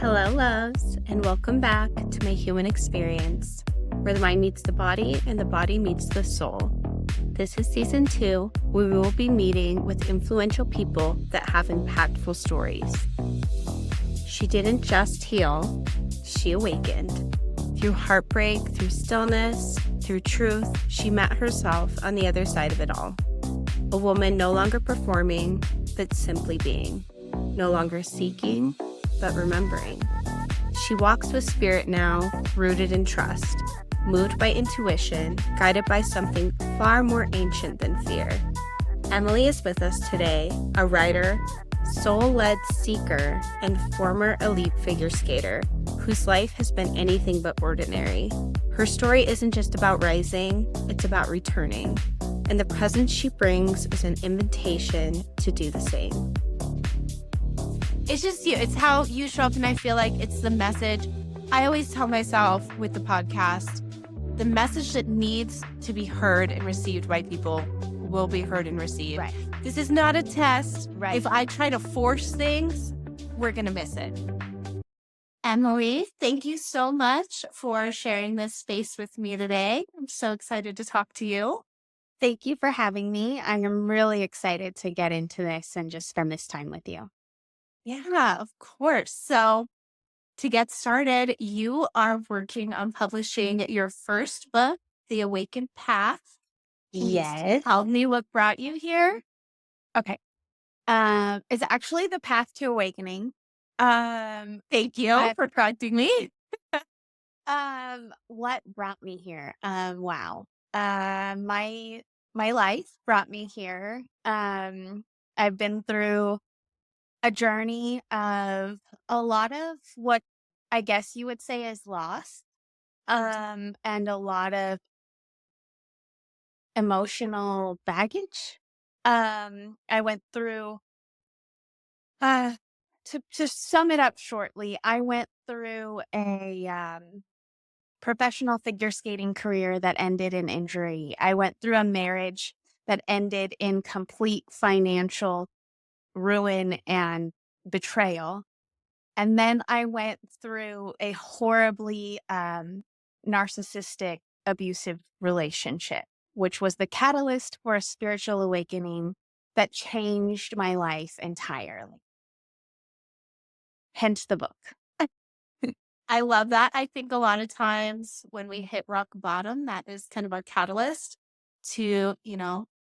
Hello, loves, and welcome back to My Human Experience, where the mind meets the body and the body meets the soul. This is season 2, where we will be meeting with influential people that have impactful stories. She didn't just heal, she awakened. Through heartbreak, through stillness, through truth, she met herself on the other side of it all. A woman no longer performing, but simply being. No longer seeking, but remembering. She walks with spirit now, rooted in trust, moved by intuition, guided by something far more ancient than fear. Emily is with us today, a writer, soul-led seeker, and former elite figure skater whose life has been anything but ordinary. Her story isn't just about rising, it's about returning. And the presence she brings is an invitation to do the same. It's just you. It's how you show up, and I feel like it's the message. I always tell myself with the podcast, the message that needs to be heard and received by people will be heard and received. Right. This is not a test. Right. If I try to force things, we're going to miss it. Emily, thank you so much for sharing this space with me today. I'm so excited to talk to you. Thank you for having me. I am really excited to get into this and just spend this time with you. Yeah, of course. So to get started, you are working on publishing your first book, The Awakened Path. Can you Yes. tell me what brought you here? Okay. It's actually The Path to Awakening. Thank you for correcting me. What brought me here? Wow. My life brought me here. I've been through a journey of a lot of what I guess you would say is loss, and a lot of emotional baggage. I went through, to sum it up shortly, I went through a professional figure skating career that ended in injury. I went through a marriage that ended in complete financial ruin and betrayal. And then I went through a horribly narcissistic, abusive relationship, which was the catalyst for a spiritual awakening that changed my life entirely. Hence the book. I love that. I think a lot of times when we hit rock bottom, that is kind of our catalyst to,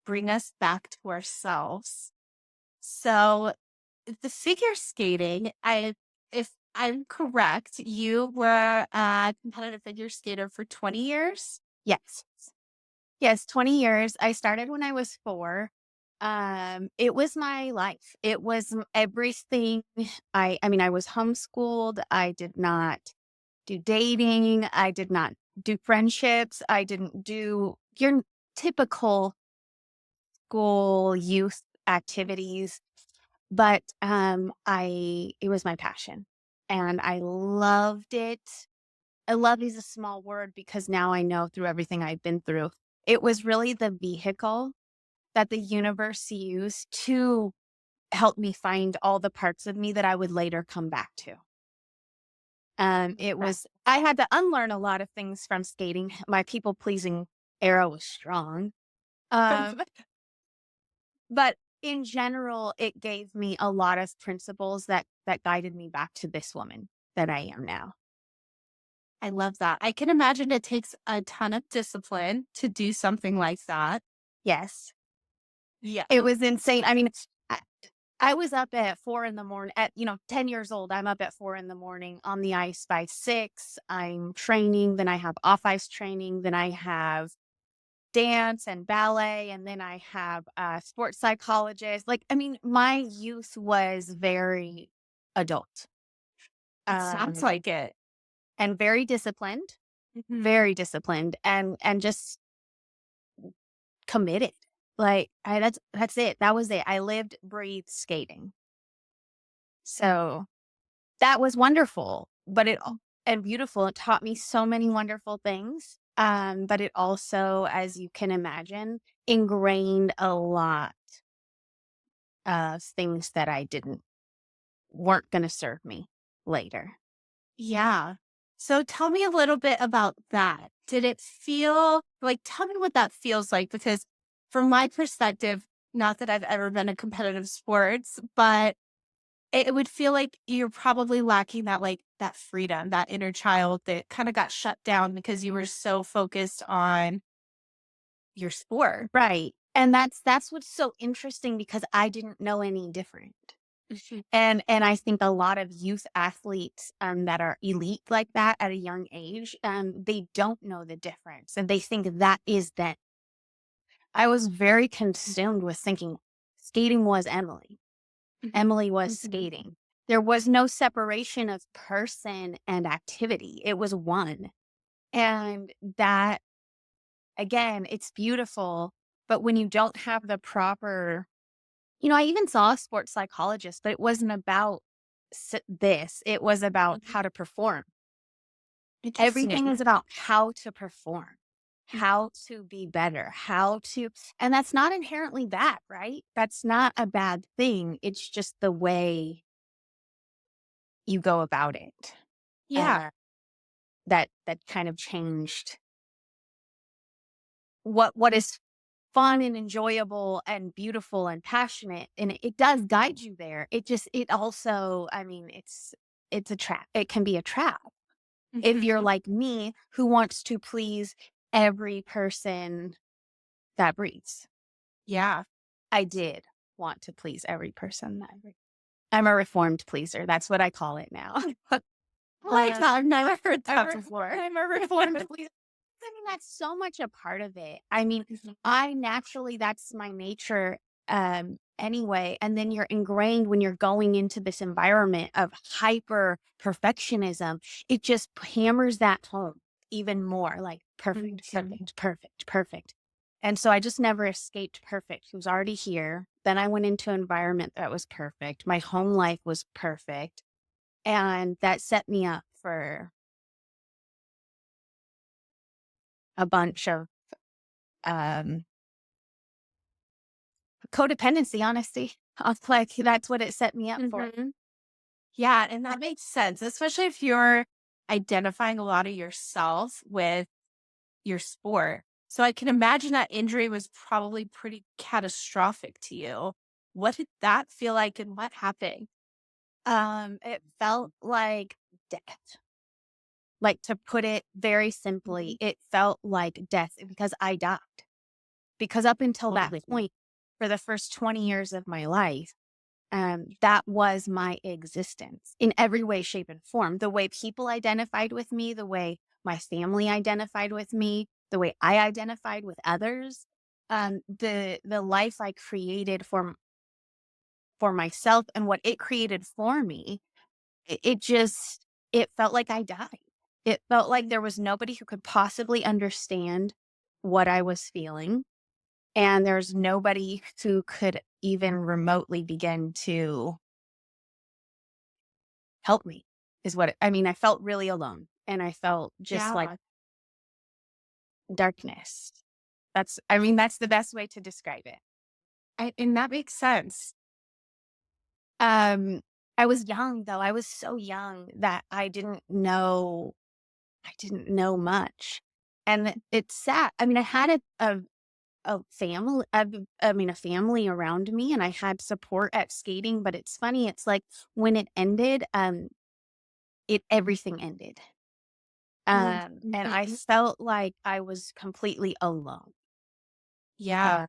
bring us back to ourselves. So the figure skating, if I'm correct, you were a competitive figure skater for 20 years? Yes. Yes, 20 years. I started when I was 4. It was my life. It was everything. I was homeschooled. I did not do dating. I did not do friendships. I didn't do your typical school youth activities. But it was my passion and I loved it. Love is a small word because now I know through everything I've been through, it was really the vehicle that the universe used to help me find all the parts of me that I would later come back to. I had to unlearn a lot of things from skating. My people pleasing era was strong. But in general, it gave me a lot of principles that guided me back to this woman that I am now. I love that. I can imagine it takes a ton of discipline to do something like that. Yes. Yeah. It was insane. I, I was up at 4 in the morning at, 10 years old. I'm up at 4 in the morning on the ice by 6. I'm training. Then I have off ice training. Then I have dance and ballet. And then I have a sports psychologist. My youth was very adult. It sounds like it. And very disciplined, Mhm. very disciplined and just committed. That's it. That was it. I lived, breathed skating. So that was wonderful, and beautiful. It taught me so many wonderful things. But it also, as you can imagine, ingrained a lot of things that weren't going to serve me later. Yeah. So tell me a little bit about that. Did it feel like, tell me what that feels like? Because from my perspective, not that I've ever been in competitive sports, but it would feel like you're probably lacking that, like, that freedom, that inner child that kind of got shut down because you were so focused on your sport. Right. And that's what's so interesting because I didn't know any different. Mhm. And I think a lot of youth athletes that are elite like that at a young age, they don't know the difference and they think that is them. I was very consumed with thinking skating was Emily. Mhm. Emily was Mhm. skating. There was no separation of person and activity. It was one. And that, again, it's beautiful. But when you don't have the proper, I even saw a sports psychologist, but it wasn't about this. It was about Mhm. how to perform. Everything Interesting. is about how to perform, how to be better, and that's not inherently bad, right? That's not a bad thing. It's just the way you go about it. Yeah. Uh, that kind of changed what is fun and enjoyable and beautiful and passionate, and it does guide you there. It also, I mean, it's a trap. It can be a trap if you're Mhm. like me who wants to please every person that breathes. Yeah. I did want to please every person that breathes. I'm a reformed pleaser. That's what I call it now. Like, I've never heard I'm that before. I'm a reformed pleaser. I mean, that's so much a part of it. I mean, Mhm. I naturally, that's my nature anyway. And then you're ingrained when you're going into this environment of hyper perfectionism, it just hammers that home even more like perfect, Mhm. perfect, perfect, perfect. And so I just never escaped perfect. It was already here. Then I went into an environment that was perfect. My home life was perfect. And that set me up for a bunch of um codependency, honesty. I was like, that's what it set me up for. Mhm. Yeah, and that makes sense, especially if you're identifying a lot of yourself with your sport. So I can imagine that injury was probably pretty catastrophic to you. What did that feel like and what happened? It felt like death. Like, to put it very simply, Mhm. it felt like death because I died. Because up until that Totally. point, for the first 20 years of my life, that was my existence in every way, shape, and form. The way people identified with me, the way my family identified with me, the way I identified with others, the life I created for myself and what it created for me, it just it felt like I died. It felt like there was nobody who could possibly understand what I was feeling, and there's nobody who could even remotely begin to help me, is what I mean, I felt really alone, and I felt just like Yeah. darkness. I mean, that's the best way to describe it. And that makes sense. Um, I was young, though. I was so young that I didn't know much. And it's sad. I mean, I had a family, a family around me and I had support at skating, but it's funny. It's like when it ended, everything ended. And I Mhm. felt like I was completely alone. Yeah. Uh,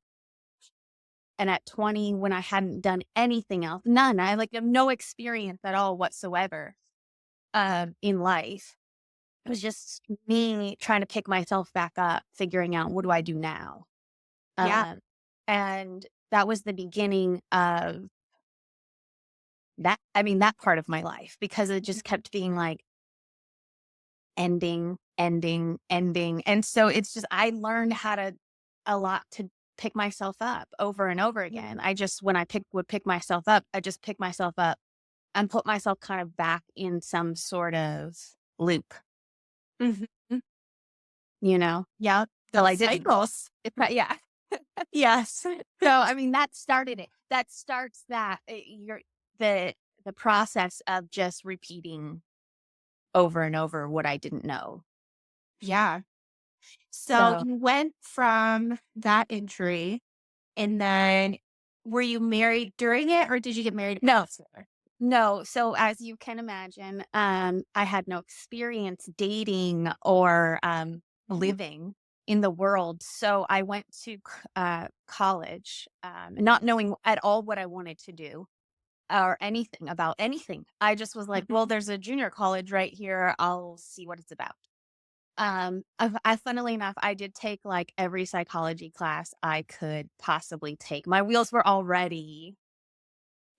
and at 20, when I hadn't done anything else, none, I like have no experience at all whatsoever, in life. It was just me trying to pick myself back up, figuring out what do I do now? Yeah. Um, and that was the beginning of that part of my life because it just kept being like ending, ending, ending. And so it's just, I learned how to a lot to pick myself up over and over again. I just, when would pick myself up, I just pick myself up and put myself kind of back in some sort of loop, Mhm. you know, Yeah. till Those I didn't. cycles. Yeah. Yes. So, I mean, that started it. That starts the process of just repeating over and over what I didn't know. Yeah. So So you went from that injury and then were you married during it or did you get married no, after? no. So as you can imagine, I had no experience dating or Mhm. living in the world. So I went to college, not knowing at all what I wanted to do or anything about anything. I just was like, well, Mhm. there's a junior college right here. I'll see what it's about. Funnily enough, I did take like every psychology class I could possibly take. My wheels were already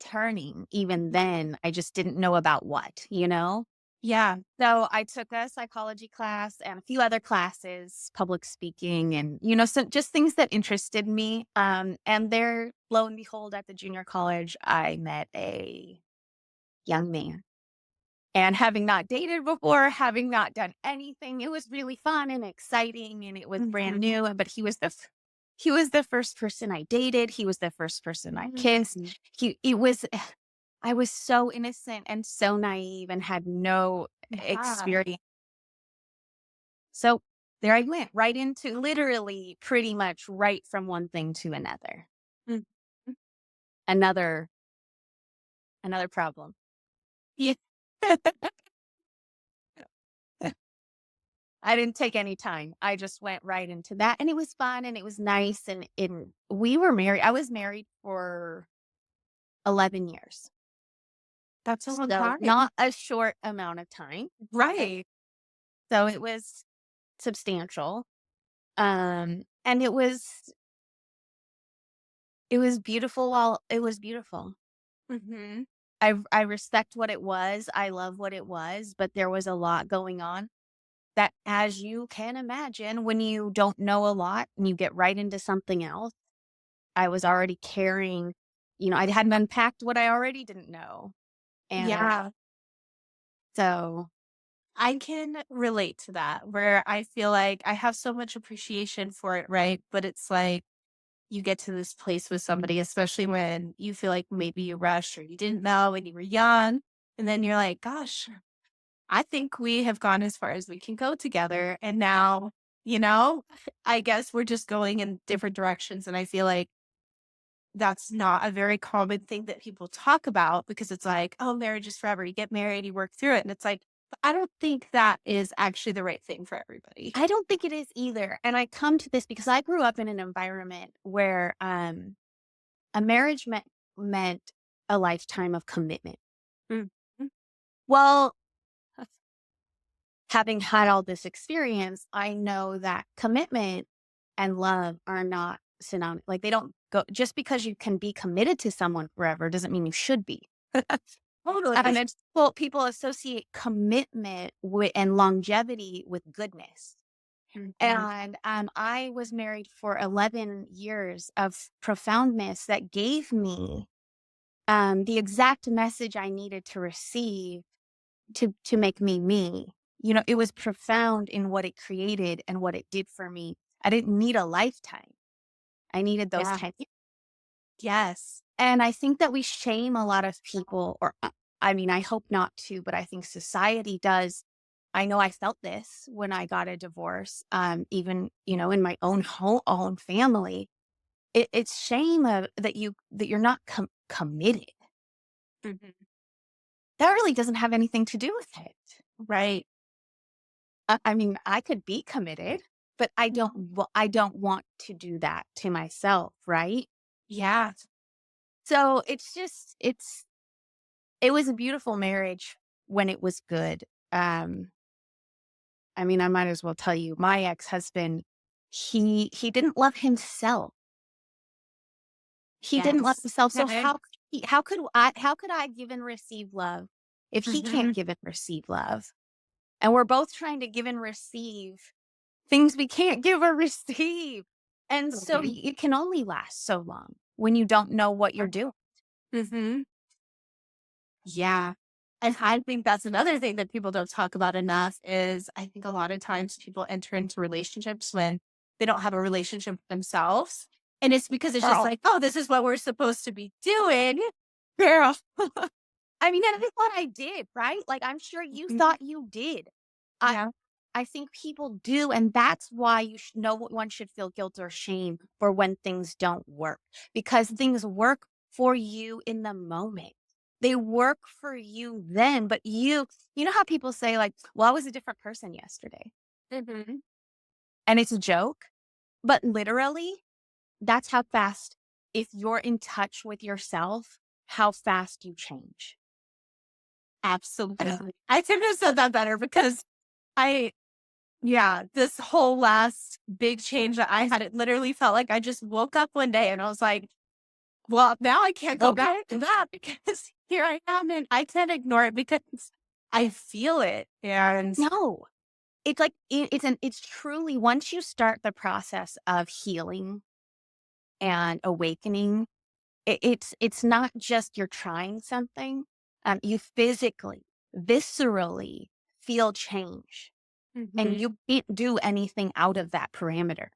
turning even then. I just didn't know about what, you know? Yeah. So I took a psychology class and a few other classes, public speaking and, so just things that interested me. And there, lo and behold, at the junior college, I met a young man. And having not dated before, having not done anything, it was really fun and exciting and it was brand Mhm. new, but he was the first person I dated, he was the first person I kissed. Mhm. He it was I was so innocent and so naive and had no Yeah. experience. So there I went right into literally pretty much right from one thing to another. Mhm. Another another problem. Yeah. I didn't take any time. I just went right into that, and it was fun, and it was nice, and we were married. I was married for 11 years, That's a long so time. not a short amount of time. Right. So it was substantial, and it was beautiful while it was beautiful. Mhm. I respect what it was. I love what it was, but there was a lot going on that, as you can imagine, when you don't know a lot and you get right into something else. I was already carrying, I hadn't unpacked what I already didn't know. And Yeah. so I can relate to that where I feel like I have so much appreciation for it, right? But it's like you get to this place with somebody, especially when you feel like maybe you rushed or you didn't know when you were young. And then you're like, gosh, I think we have gone as far as we can go together. And now, you know, I guess we're just going in different directions. And I feel like that's not a very common thing that people talk about because it's like, oh, marriage is forever. You get married, you work through it. And it's like, but I don't think that is actually the right thing for everybody. I don't think it is either. And I come to this because I grew up in an environment where a marriage meant a lifetime of commitment. Mm. Well, having had all this experience, I know that commitment and love are not synonymous. Like they don't go just because you can be committed to someone forever doesn't mean you should be. And Totally. it's well, people associate commitment with and longevity with goodness. Mhm. And I was married for 11 years of profoundness that gave me the exact message I needed to receive to make me me. It was profound in what it created and what it did for me. I didn't need a lifetime. I needed those Yeah. 10 years. Yes. And I think that we shame a lot of people, or I mean, I hope not to, but I think society does. I know I felt this when I got a divorce, even, in my own family. It's shame that you're not committed. Mhm. That really doesn't have anything to do with it. Right. I mean, I could be committed, but I don't want to do that to myself, right? Yeah. So it was a beautiful marriage when it was good. Um, I mean, I might as well tell you, my ex-husband, he didn't love himself. He didn't love Yes. himself. So Okay. how could I give and receive love if he can't Mhm. give and receive love? And we're both trying to give and receive things we can't give or receive. And so Totally. it can only last so long when you don't know what you're doing. Mhm. Yeah. And I think that's another thing that people don't talk about enough is I think a lot of times people enter into relationships when they don't have a relationship with themselves. And it's because it's just Girl, like, oh, this is what we're supposed to be doing. girl. I mean, that is what I did, right? Like, I'm sure you Mhm. thought you did. I Yeah. I think people do, and that's why no one should feel guilt or shame for when things don't work, because things work for you in the moment. They work for you then, but you know how people say like, "Well, I was a different person yesterday." Mhm. And it's a joke, but literally, that's how fast if you're in touch with yourself, how fast you change. Absolutely. I couldn't have said that better because I yeah, this whole last big change that I had, it literally felt like I just woke up one day and I was like, well, now I can't go Okay. back to that because here I am and I can't ignore it because I feel it. And No. It's like it's truly once you start the process of healing and awakening, it's not just you're trying something, you physically, viscerally feel change, and Mhm. you can't do anything out of that parameter.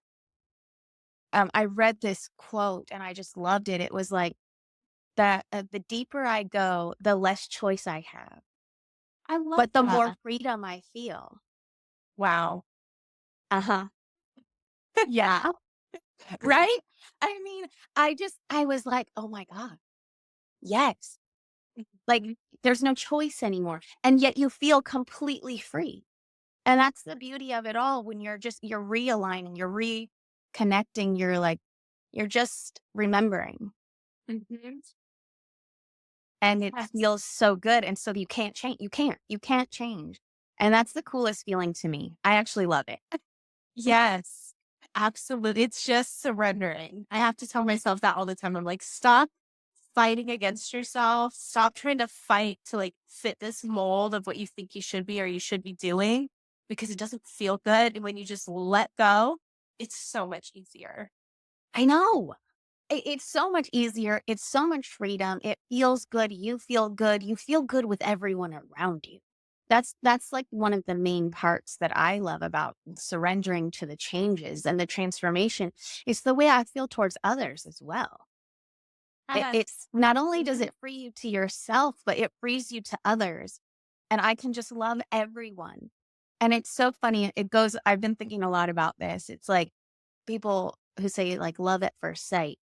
I read this quote and I just loved it. It was like that, "The deeper I go, the less choice I have, I love but the more that. freedom I feel." Wow. Uh-huh. Yeah. Right? I mean, I was like, "Oh my god, yes." Like, Mhm. there's no choice anymore, and yet you feel completely free, and that's the beauty of it all when you're realigning, you're reconnecting, you're just remembering, Mhm. and it Yes. feels so good, and so you can't change you can't change, and that's the coolest feeling to me. I actually love it. Yes. Absolutely. It's just surrendering. I have to tell myself that all the time. I'm like, stop fighting against yourself. Stop trying to fight to like fit this mold of what you think you should be or you should be doing because it doesn't feel good. And when you just let go, it's so much easier. I know. It's so much easier, it's so much freedom, it feels good, you feel good with everyone around you. That's, like, one of the main parts that I love about surrendering to the changes and the transformation, is the way I feel towards others as well. It's Yes. not only does Mhm. it free you to yourself, but it frees you to others, and I can just love everyone. And it's so funny, I've been thinking a lot about this, it's like people who say, like, love at first sight.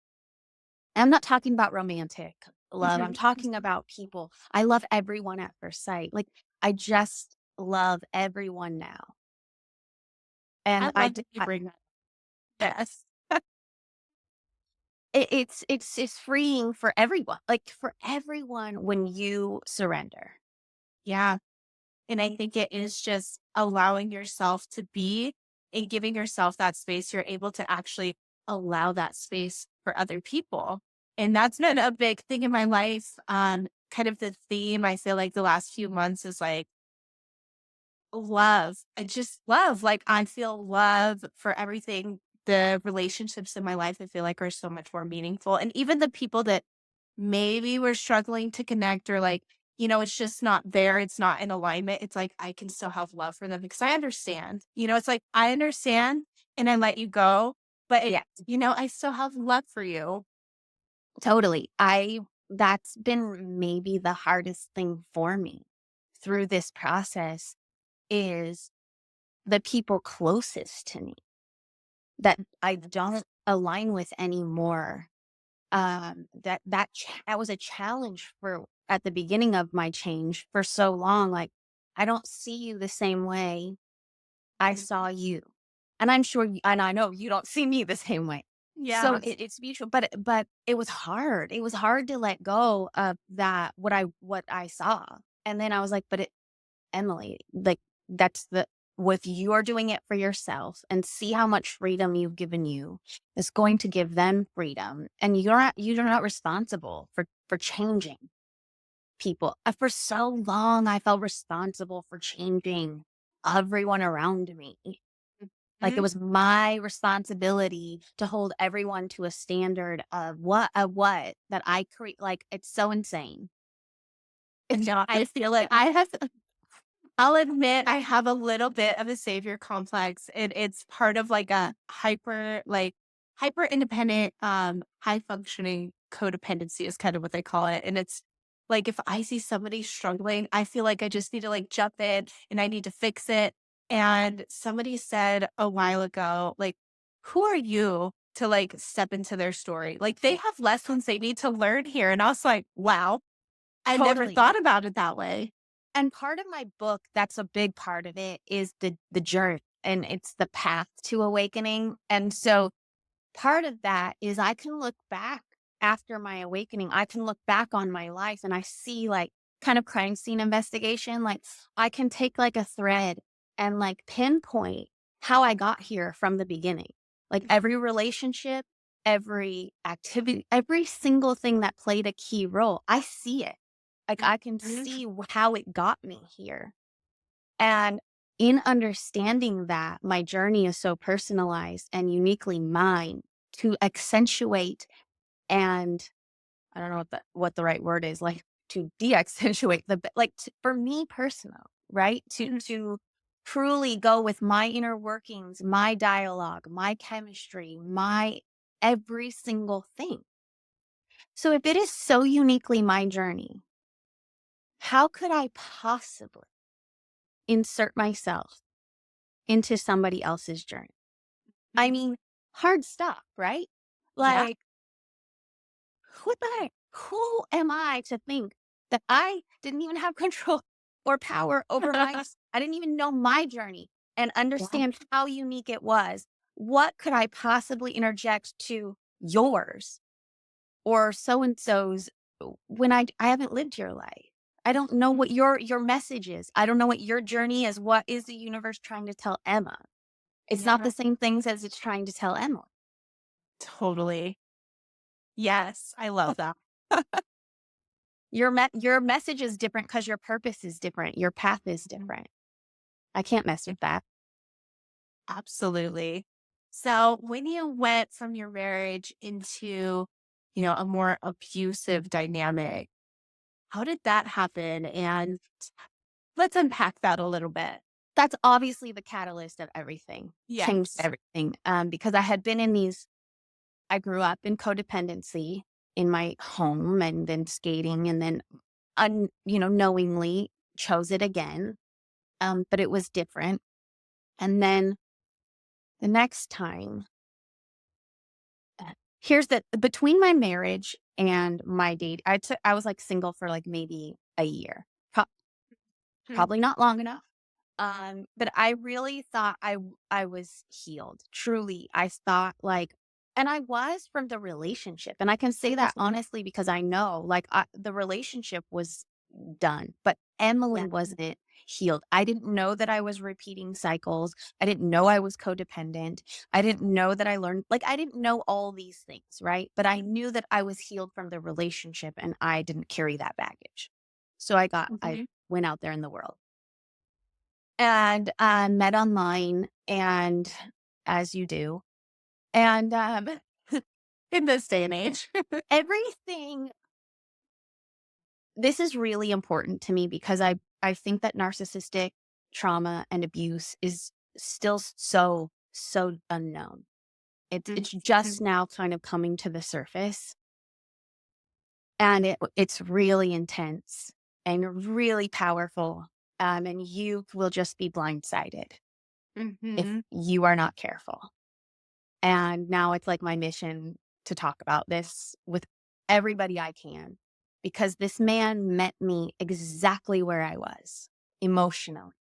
I'm not talking about romantic love. I'm Mhm. talking about people. I love everyone at first sight. Like, I just love everyone now. I And love that you bring that. Yes. it's freeing for everyone. Like for everyone when you surrender. Yeah. And I think it is just allowing yourself to be and giving yourself that space. You're able to actually allow that space for other people. And that's been a big thing in my life. Kind of the theme I feel like the last few months is like love. I just love. Like I feel love for everything. The relationships in my life I feel like are so much more meaningful. And even the people that maybe we're struggling to connect or like, it's just not there. It's not in alignment. It's like I can still have love for them because I understand. It's like I understand and I let you go, but Yeah, I still have love for you. totally. That's been maybe the hardest thing for me through this process is the people closest to me that I don't align with anymore. That was a challenge for at the beginning of my change for so long. Like, I don't see you the same way I saw you, and and I know you don't see me the same way. So Yes. it's mutual, but it was hard. It was hard to let go of that what I saw, and then I was like, Emily, like that's the if you're doing it for yourself and see how much freedom you've given you, it's going to give them freedom. And you're not responsible for changing people. For so long I felt responsible for changing everyone around me. Like it Mhm. was my responsibility to hold everyone to a standard of what that I create. Like it's so insane. It's No, I feel like I'll admit I have a little bit of a savior complex. It's part of like a hyper independent, high functioning codependency is kind of what they call it. And it's Like if I see somebody struggling, I feel like I just need to like jump in and I need to fix it. And somebody said a while ago, like, who are you to like step into their story? Like they have lessons they need to learn here. And I was like, wow, I never Totally. thought about it that way. And part of my book, that's a big part of it, is the journey, and it's the path to awakening. And so part of that is I can look back after my awakening. I can look back on my life and I see like kind of crime scene investigation. Like I can take like a thread and like pinpoint how I got here from the beginning. Like every relationship, every activity, every single thing that played a key role, I see it. Like I can Mhm. see how it got me here. And in understanding that my journey is so personalized and uniquely mine, to accentuate and I don't know what the right word is, like to de-accentuate for me personal, right? To truly go with my inner workings, my dialogue, my chemistry, my every single thing. So if it is so uniquely my journey, how could I possibly insert myself into somebody else's journey? I mean, hard stuff, right? Yeah. Like, who am I to think that I didn't even have control or power over I didn't even know my journey and Yeah. understand how unique it was. What could I possibly interject to yours or so and so's when I haven't lived your life? I don't know what your message is. I don't know what your journey is. What is the universe trying to tell Emma? It's not Yeah. the same things as it's trying to tell Emily. Totally. Yes. I love that. Your message is different because your purpose is different. Your path is different. I can't mess with that. Absolutely. So when you went from your marriage into, a more abusive dynamic, how did that happen? And let's unpack that a little bit. That's obviously the catalyst of everything. Changed Yes. everything. Because I had been in these I grew up in codependency in my home and then skating and then knowingly chose it again. But it was different. And then the next time, here's the between my marriage and my date, I was like single for like maybe a year. Mhm. Probably not long enough. But I really thought I was healed. Truly, I thought like, and I was from the relationship, and I can say that honestly because I know like the relationship was done, but Emily Yeah. wasn't healed. I didn't know that I was repeating cycles. I didn't know I was codependent. I didn't know that I learned like I didn't know all these things, right? But I knew that I was healed from the relationship, and I didn't carry that baggage. So I Mhm. went out there in the world and met online, and as you do, and In this day and age. everything. This is really important to me because I think that narcissistic trauma and abuse is still so unknown. It's Mhm. just now kind of coming to the surface, and it's really intense and really powerful. And you will just be blindsided if Mhm. you are not careful. And now it's like my mission to talk about this with everybody I can because this man met me exactly where I was emotionally,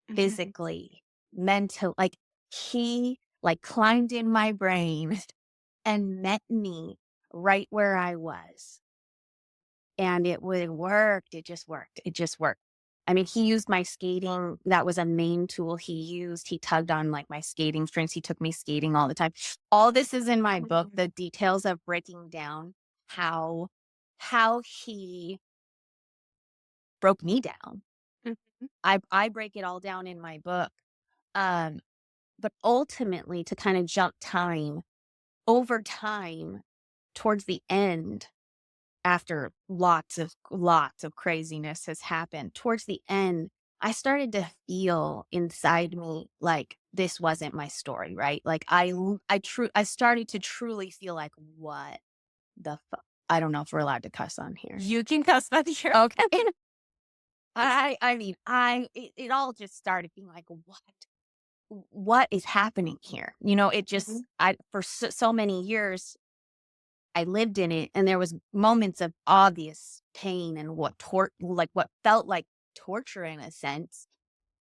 Mhm. physically, mental. Like he like climbed in my brain and met me right where I was. And it worked. It just worked. It just worked. I mean, he used my skating. That was a main tool he used. He tugged on like my skating strings. He took me skating all the time. All this is in my book, the details of breaking down how he broke me down. Mhm. I break it all down in my book. Um, but ultimately to kind of jump time over time towards the end after lots of craziness has happened, towards the end, I started to feel inside me like this wasn't my story, right? Like I started to truly feel like, what the fuck? I don't know if we're allowed to cuss on here. You can cuss that here. Okay. It all just started being like, what is happening here? It just, Mhm. for so many years, I lived in it, and there was moments of obvious pain and what felt like torture in a sense.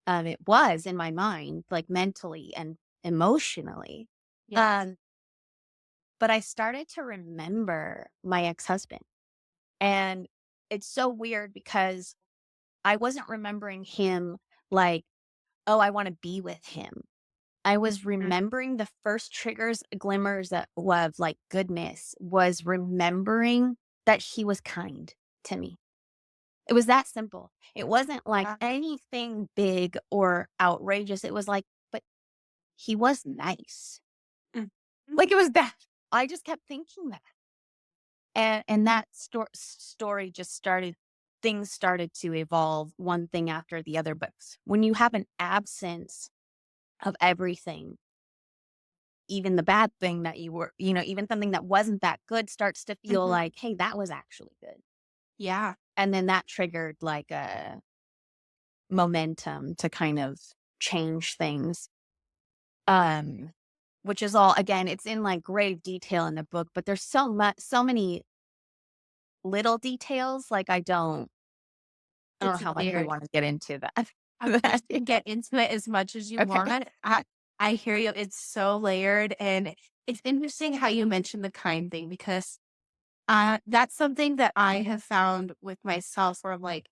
It was in my mind, like mentally and emotionally. Yes. Um, but I started to remember my ex-husband, and it's so weird because I wasn't remembering him like, oh, I want to be with him. I was Mhm. remembering the first triggers, glimmers of like goodness, was remembering that he was kind to me. It was that simple. It wasn't like Yeah. anything big or outrageous. It was like, but he was nice. Mhm. Like it was that. I just kept thinking that. And that story just started, things started to evolve one thing after the other. But when you have an absence of everything, even the bad thing that you were, even something that wasn't that good starts to feel Mhm. like, hey, that was actually good. Yeah. And then that triggered like a momentum to kind of change things. Um, which is all, again, it's in like grave detail in the book, but there's so many little details. Like I don't know It's how much we weird. want to get into that. You can get into it as much as you Okay. want. I hear you. It's so layered, and it's interesting how you mentioned the kind thing because that's something that I have found with myself where I'm like,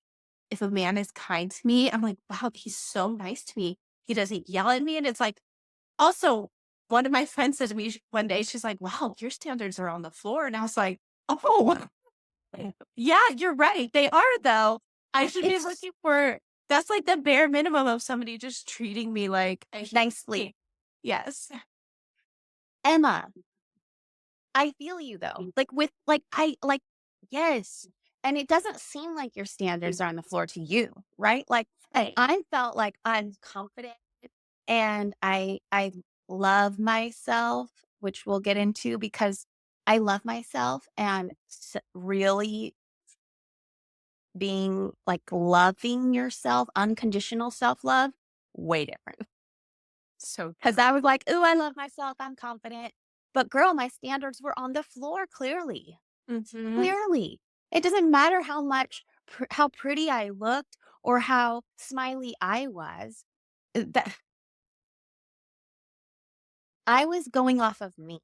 if a man is kind to me, I'm like, wow, he's so nice to me. He doesn't yell at me. And it's like, also, one of my friends said to me one day, she's like, wow, your standards are on the floor. And I was like, oh, yeah, you're right. They are, though. I should be It's looking for that's like the bare minimum of somebody just treating me like I should. nicely. Yes. Emma, I feel you though. Like with like I like yes. And it doesn't seem like your standards are on the floor to you, right? Like Right. I felt like I'm confident, and I love myself, which we'll get into because I love myself, and really being like loving yourself, unconditional self-love, way different. So Cuz I was like, "Ooh, I love myself. I'm confident." But girl, my standards were on the floor clearly. mhm. Clearly. It doesn't matter how much how pretty I looked or how smiley I was. That I was going off of me.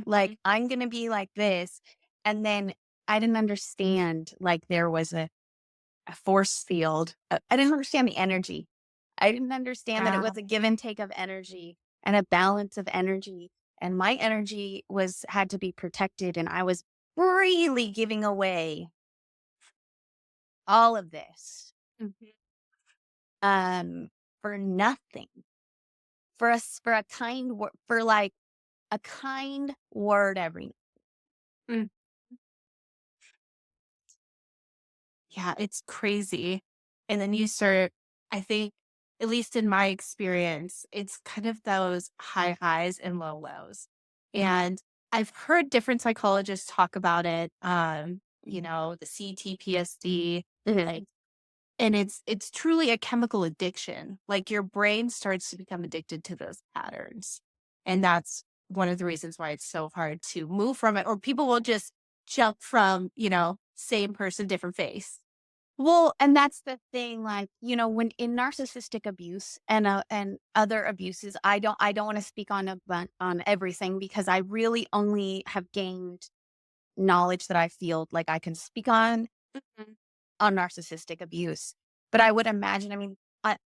Like, Mhm. I'm gonna be like this, and then I didn't understand, like, there was a force field. I didn't understand the energy. I didn't understand that it Yeah. was a give and take of energy and a balance of energy, and my energy had to be protected, and I was really giving away all of this, Mhm. um, for nothing. For a kind word, for, like, a kind word every. Mm. Yeah, it's crazy. And then you start, I think, at least in my experience, it's kind of those high highs and low lows. And I've heard different psychologists talk about it. The CTPSD, Mhm. like, and it's truly a chemical addiction. Like your brain starts to become addicted to those patterns. And that's one of the reasons why it's so hard to move from it. Or people will just jump from, same person, different face. Well, and that's the thing, like, when in narcissistic abuse and other abuses, I don't want to speak on on everything because I really only have gained knowledge that I feel like I can speak Mhm. on narcissistic abuse. But I would imagine, I mean,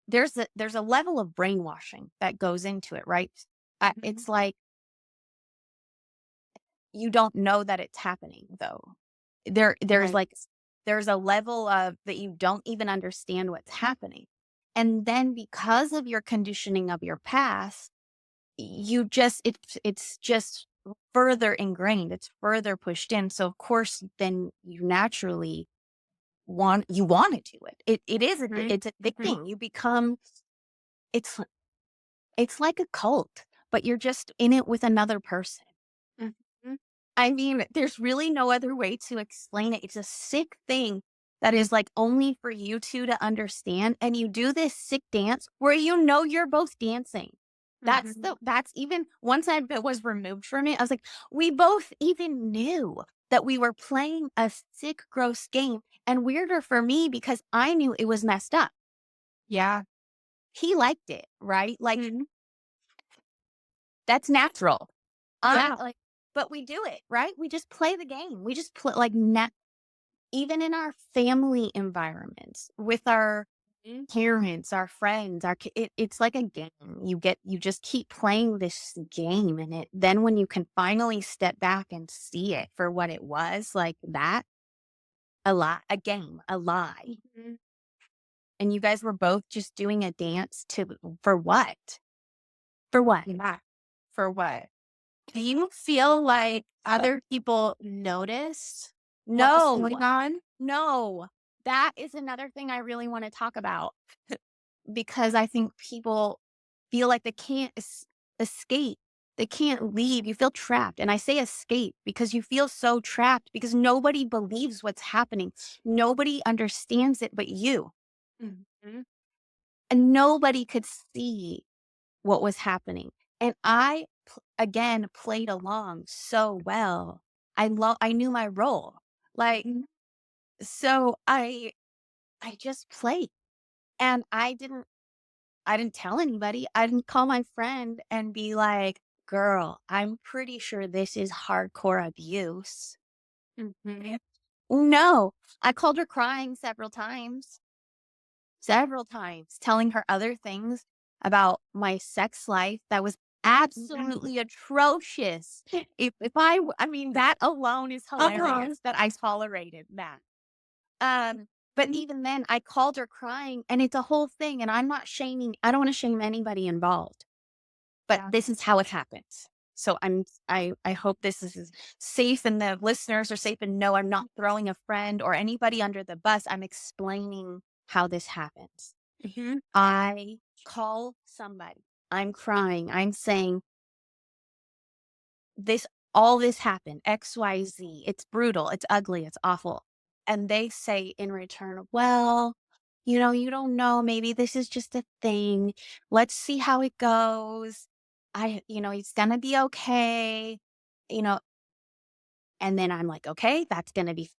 there's a level of brainwashing that goes into it, right? Mhm. It's like you don't know that it's happening though. There's Right. like there's a level of that you don't even understand what's happening. And then because of your conditioning of your past, it's just further ingrained. It's further pushed in. So of course then you naturally want to do it. It is Mhm. it's Mhm. addicting. You become it's it's like a cult, but you're just in it with another person. Mhm. I mean, there's really no other way to explain it. It's a sick thing that is like only for you two to understand. And you do this sick dance where you're both dancing. Mhm. That's even once was removed from it, I was like, we both even knew that we were playing a sick, gross game. And weirder for me because I knew it was messed up. Yeah. He liked it, right? Like, Mhm. that's natural. Yeah. But we do it, right? We just play the game. We just play like even in our family environments with our Mhm. parents, our friends, it's like a game. You just keep playing this game, and then when you can finally step back and see it for what it was, like that, a game, a lie. Mhm. And you guys were both just doing a dance for what? For what? Yeah. For what? Do you feel like other people noticed what was No, going on? no. That is another thing I really want to talk about because I think people feel like they can't escape. They can't leave. You feel trapped. And I say escape because you feel so trapped because nobody believes what's happening. Nobody understands it but you. Mhm. And nobody could see what was happening. And again, played along so well. I knew my role. Like, Mhm. so I just played and I didn't tell anybody. I didn't call my friend and be like, girl, I'm pretty sure this is hardcore abuse. Mhm. No, I called her crying several times, telling her other things about my sex life that was absolutely atrocious. I mean, that alone is Uh-huh. hilarious that I tolerated that. But Mhm. even then, I called her crying, and it's a whole thing. And I'm not shaming. I don't want to shame anybody involved. But Yeah. this is how it happens. So I hope this is safe and the listeners are safe and no, I'm not throwing a friend or anybody under the bus. I'm explaining how this happens. Mhm. I call somebody. I'm crying. I'm saying all this happened, XYZ. It's brutal. It's ugly. It's awful. And they say in return, well, you don't know. Maybe this is just a thing. Let's see how it goes. It's going to be okay. You know, and then I'm like, okay, that's going to be,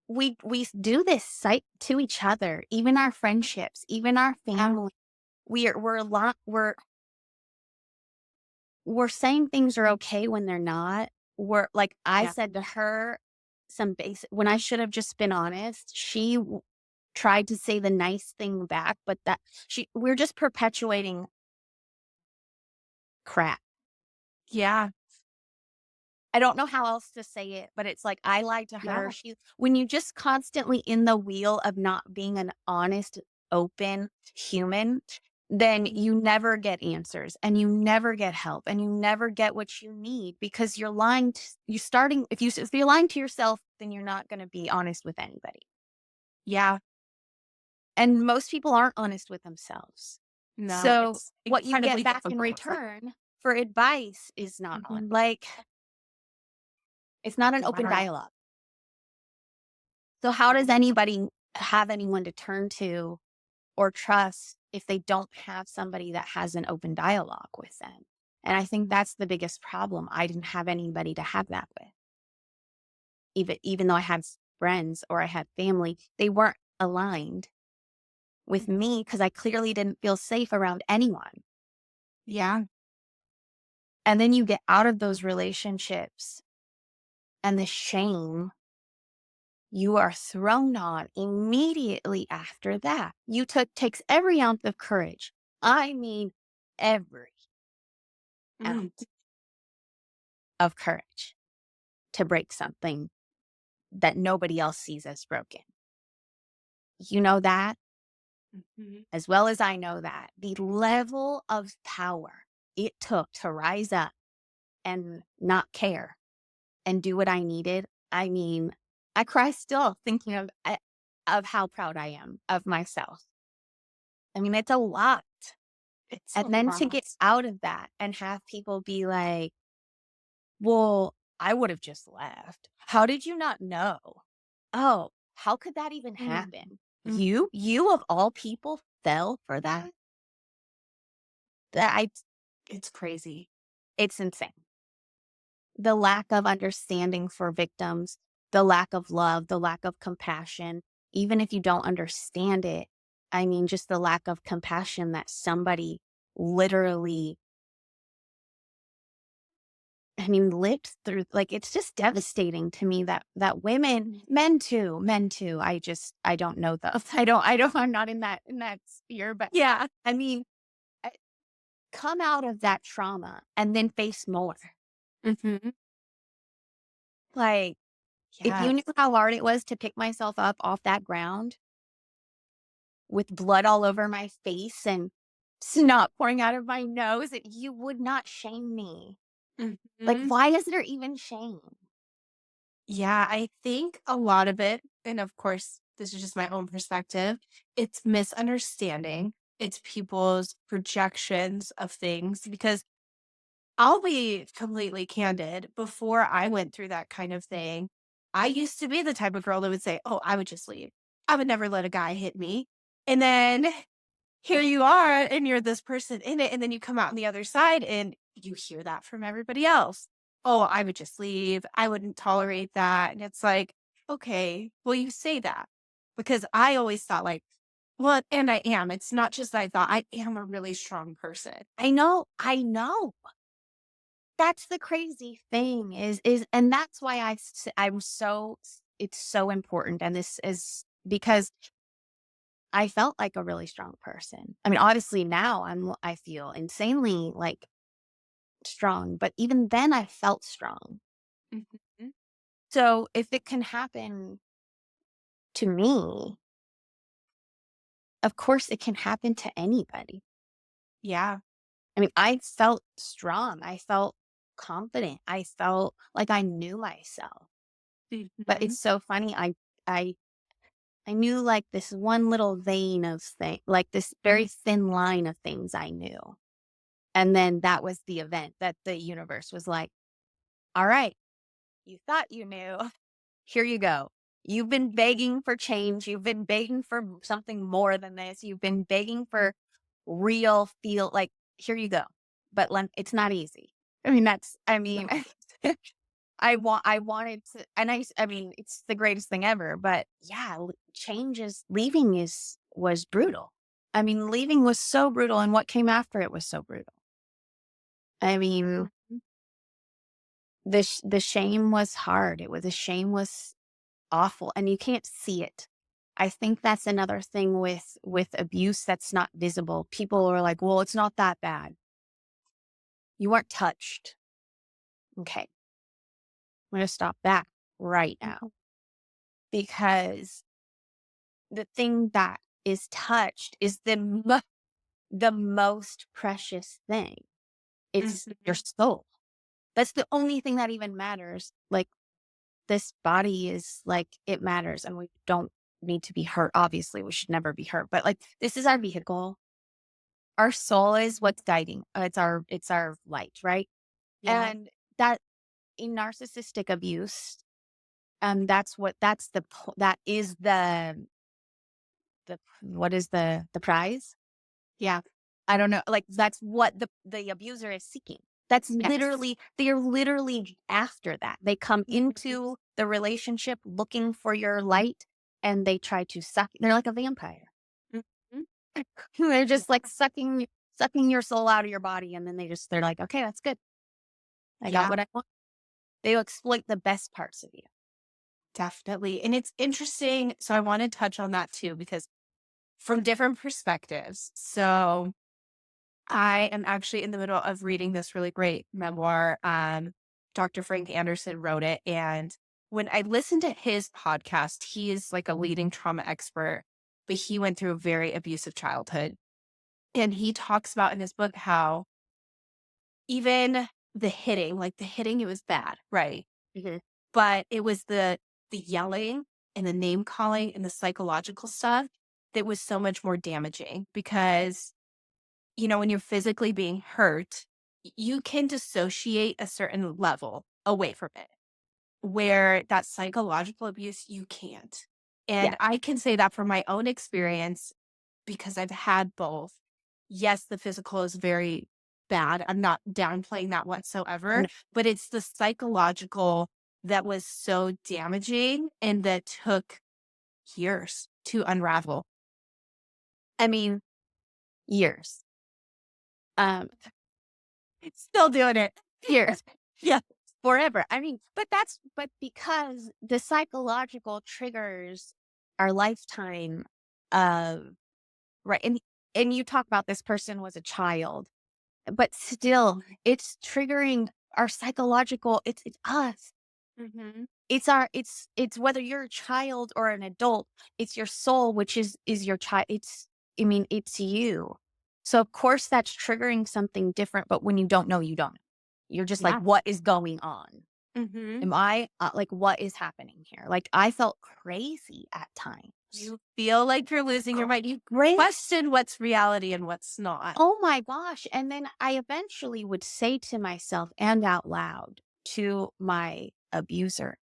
we do this sight to each other, even our friendships, even our family. We're a lot, we're saying things are okay when they're not. We're like, I Yeah. said to her some basic, when I should have just been honest, she tried to say the nice thing back, but we're just perpetuating crap. Yeah. I don't know how else to say it, but it's like I lied to Yeah. her. When you just constantly in the wheel of not being an honest, open human, then you never get answers and you never get help and you never get what you need because you're lying. If you're lying to yourself, then you're not going to be honest with anybody. Yeah. And most people aren't honest with themselves. No, So it's what you get incredibly back in difficult. return for advice is not Mhm. like, it's not an open Wow. dialogue. So how does anybody have anyone to turn to or trust if they don't have somebody that has an open dialogue with them? And I think that's the biggest problem. I didn't have anybody to have that with. Even though I had friends or I had family, they weren't aligned with me because I clearly didn't feel safe around anyone. Yeah. And then you get out of those relationships and the shame you are thrown on immediately after that. Takes every ounce of courage. I mean, every Mm. ounce of courage to break something that nobody else sees as broken. You know that Mhm. as well as I know that the level of power it took to rise up and not care and do what I needed. I mean, I cry still thinking of how proud I am of myself. I mean, it's a lot. It's a And then to lot. get out of that and have people be like, well, I would have just left. How did you not know? Oh, how could that even Mm. happen? Mm. You of all people fell for that? That I It's crazy. It's insane. The lack of understanding for victims, the lack of love, the lack of compassion, even if you don't understand it, I mean, just the lack of compassion that somebody literally, I mean, lived through, like, it's just devastating to me that women, men too, I don't know those. I'm not in that sphere, but Yeah. I mean, I- come out of that trauma and then face more. Mm-hmm. Like, if you Yes. knew how hard it was to pick myself up off that ground with blood all over my face and snot pouring out of my nose, you would not shame me. Like, Mm-hmm. why is there even shame? Yeah, I think a lot of it, and of course, this is just my own perspective, it's misunderstanding. It's people's projections of things because I'll be completely candid. Before I went through that kind of thing, I used to be the type of girl that would say, oh, I would just leave. I would never let a guy hit me. And then here you are, and you're this person in it. And then you come out on the other side and you hear that from everybody else. Oh, I would just leave. I wouldn't tolerate that. And it's like, okay, well, you say that because I always thought, like, well, and I am. It's not just I thought, I am a really strong person. I know. That's the crazy thing and that's why I'm so, it's so important. And this is because I felt like a really strong person. I mean, obviously now I feel insanely like strong, but even then I felt strong. Mhm. So if it can happen to me, of course it can happen to anybody. Yeah. I mean, I felt strong. I felt confident. I felt like I knew myself. But Mhm. it's so funny. I I knew like this one little vein of thing, like this very thin line of things I knew. And then that was the event that the universe was like, all right, you thought you knew. Here you go. You've been begging for change. You've been begging for something more than this. You've been begging for real feel like, here you go. But it's not easy. I mean, No. I wanted to, and I mean, it's the greatest thing ever, but yeah, leaving was brutal. I mean, leaving was so brutal, and what came after it was so brutal. I mean, Mhm. the shame was hard. The shame was awful, and you can't see it. I think that's another thing with abuse that's not visible. People are like, well, it's not that bad. You weren't touched. Okay. I'm going to stop that right now because the thing that is touched is the most precious thing. It's your Mhm. soul. That's the only thing that even matters. Like, this body is like, it matters, and we don't need to be hurt. Obviously, we should never be hurt, but like, this is our vehicle. Our soul is what's guiding. It's our light, right? Yeah. And that in narcissistic abuse, that is the what is the prize? Yeah. I don't know. Like, that's what the abuser is seeking. Yes. They're literally after that. They come into the relationship looking for your light, and they try to suck. They're like a vampire. Mhm. They're just Yeah. like sucking your soul out of your body, and then they're like, okay, that's good. I got Yeah. what I want. They exploit the best parts of you. Definitely. And it's interesting. So I want to touch on that too, because from different perspectives. So I am actually in the middle of reading this really great memoir. Dr. Frank Anderson wrote it. And when I listened to his podcast, he is like a leading trauma expert, but he went through a very abusive childhood. And he talks about in his book how even like the hitting, it was bad, right? Mhm. But it was the yelling and the name calling and the psychological stuff that was so much more damaging because, when you're physically being hurt, you can dissociate a certain level away from it. where that psychological abuse, you can't. Yeah. And I can say that from my own experience because I've had both. Yes, the physical is very bad. I'm not downplaying that whatsoever, No. but it's the psychological that was so damaging and that took years to unravel. I mean, years. Um, It's still doing it. years. Yeah. Forever. I mean, but because the psychological triggers our lifetime of right. And you talk about this person was a child, but still it's triggering our psychological, it's us. Hmm. It's whether you're a child or an adult, it's your soul, which is your child. I mean, it's you. So of course that's triggering something different, but when you don't know, you don't know. You're just like, Yeah. what is going on? Hmm. Am I like, what is happening here? Like, I felt crazy at times. You feel like you're losing your mind. You Great. question what's reality and what's not. Oh my gosh. And then I eventually would say to myself and out loud to my abuser,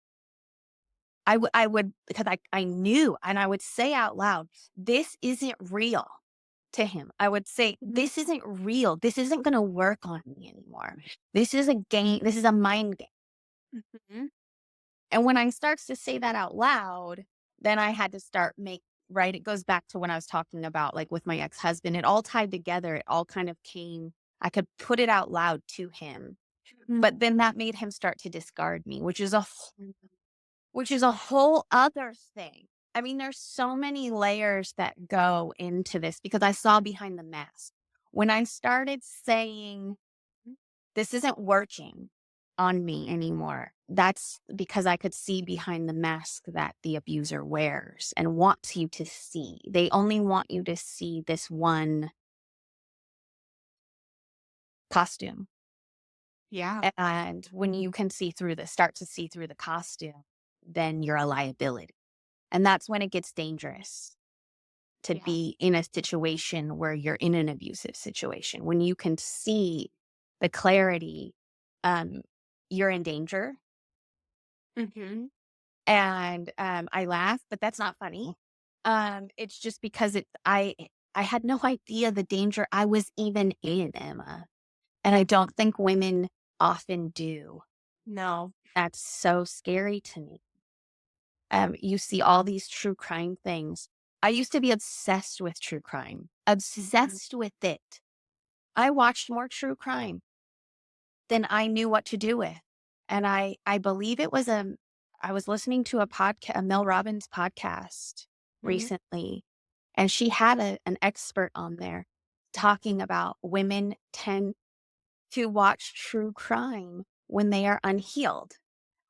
I would, because I knew, and I would say out loud, this isn't real to him. I would say, this isn't real. This isn't going to work on me anymore. This is a game. This is a mind game. Hmm. And when I starts to say that out loud, then I had to start right. It goes back to when I was talking about like with my ex-husband, it all tied together. It all kind of came, I could put it out loud to him, but then that made him start to discard me, which is a whole other thing. I mean, there's so many layers that go into this because I saw behind the mask. When I started saying, this isn't working on me anymore, that's because I could see behind the mask that the abuser wears and wants you to see. They only want you to see this one costume. Yeah. And when you can start to see through the costume, then you're a liability. And that's when it gets dangerous to Yeah. be in a situation where you're in an abusive situation. When you can see the clarity, you're in danger. Hmm. And I laugh, but that's not funny. It's just because I had no idea the danger I was even in, Emma. And I don't think women often do. No. That's so scary to me. You see all these true crime things. I used to be obsessed with true crime, obsessed with it. I watched more true crime than I knew what to do with. And I believe it was I was listening to a Mel Robbins podcast recently, and she had an expert on there talking about women tend to watch true crime when they are unhealed,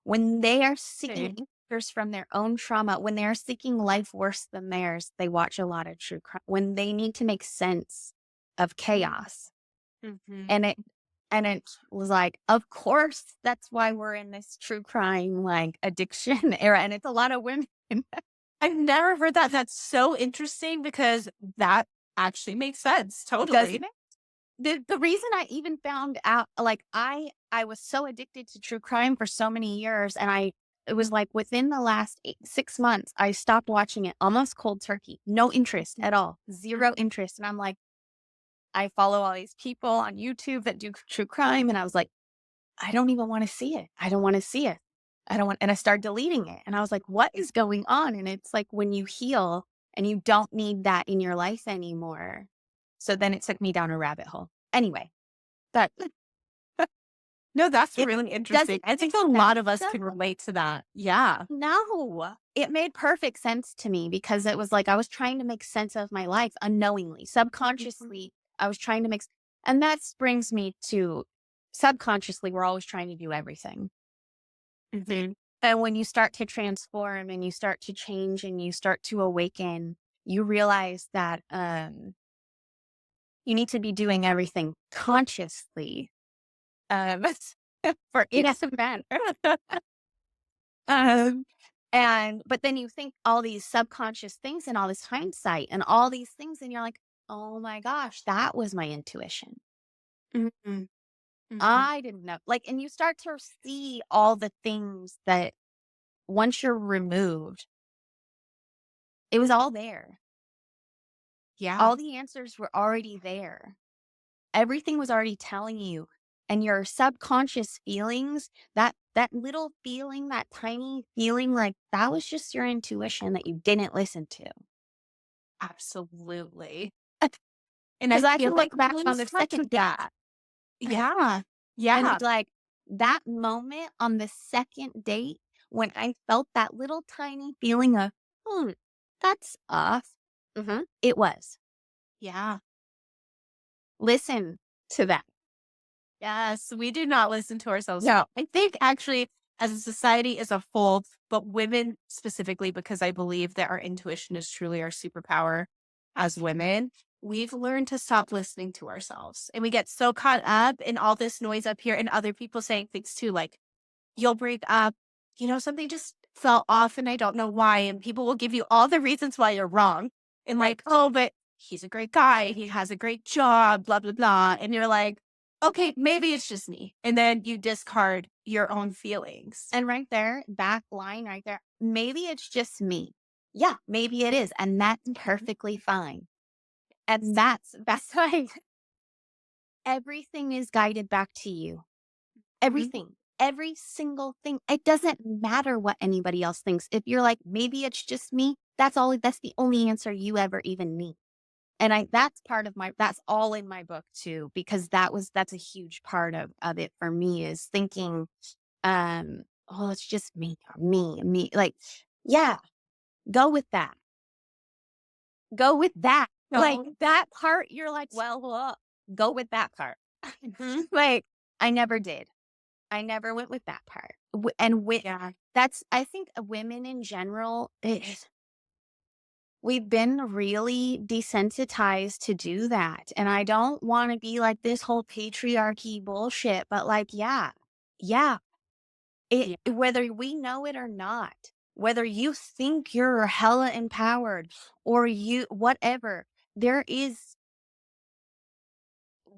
when they are seeking answers from their own trauma, when they are seeking life worse than theirs, they watch a lot of true crime. When they need to make sense of chaos. Hmm. And it was like, of course, that's why we're in this true crime like addiction era. And it's a lot of women. I've never heard that. That's so interesting because that actually makes sense. Totally. Doesn't it? The reason I even found out, like, I was so addicted to true crime for so many years, and it was like within the last 6 months, I stopped watching it almost cold turkey, no interest at all, zero interest. And I'm like, I follow all these people on YouTube that do true crime, and I was like, I don't even want to see it. I don't want to see it. I don't want, and I started deleting it, and I was like, what is going on? And it's like when you heal and you don't need that in your life anymore. So then it took me down a rabbit hole. Anyway, that No, that's it really interesting. doesn't I think make a lot of us sense. can relate to that. Yeah. No, it made perfect sense to me because it was like I was trying to make sense of my life unknowingly, subconsciously. I was trying to make, and that brings me to subconsciously, we're always trying to do everything. Hmm. And when you start to transform and you start to change and you start to awaken, you realize that you need to be doing everything consciously for it to matter. But then you think all these subconscious things and all this hindsight and all these things, and you're like, oh my gosh, that was my intuition. Hmm. Mhm. I didn't know. Like, and you start to see all the things that once you're removed, it was all there. Yeah. All the answers were already there. Everything was already telling you. And your subconscious feelings, that little feeling, that tiny feeling, like that was just your intuition that you didn't listen to. Absolutely. And I Because I feel can look like we back on lose the touch second with date that. Yeah. and Yeah. be like, that moment on the second date when I felt that little tiny feeling of, hmm, that's off. It was. Yeah. Listen to that. Yes, we do not listen to ourselves. No. I think actually, as a society as a whole, but women specifically, because I believe that our intuition is truly our superpower as women, we've learned to stop listening to ourselves. And we get so caught up in all this noise up here and other people saying things too, like, you'll break up, something just fell off and I don't know why. And people will give you all the reasons why you're wrong. And like, oh, but he's a great guy. He has a great job, blah, blah, blah. And you're like, okay, maybe it's just me. And then you discard your own feelings. And right there, back line right there, maybe it's just me. Yeah, maybe it is. And that's perfectly fine. And that's why everything is guided back to you. Mhm. Everything, every single thing. It doesn't matter what anybody else thinks. If you're like, maybe it's just me, that's the only answer you ever even need. And that's part of that's all in my book too, because that's a huge part of it for me is thinking, oh, it's just me. Like, yeah, go with that. Go with that. Like No. that part, you're like, well, go with that part. Mhm. Like, I never did. I never went with that part. And with Yeah. that's, I think women in general, we've been really desensitized to do that. And I don't want to be like this whole patriarchy bullshit, but like, yeah, Yeah. whether we know it or not, whether you think you're hella empowered or whatever,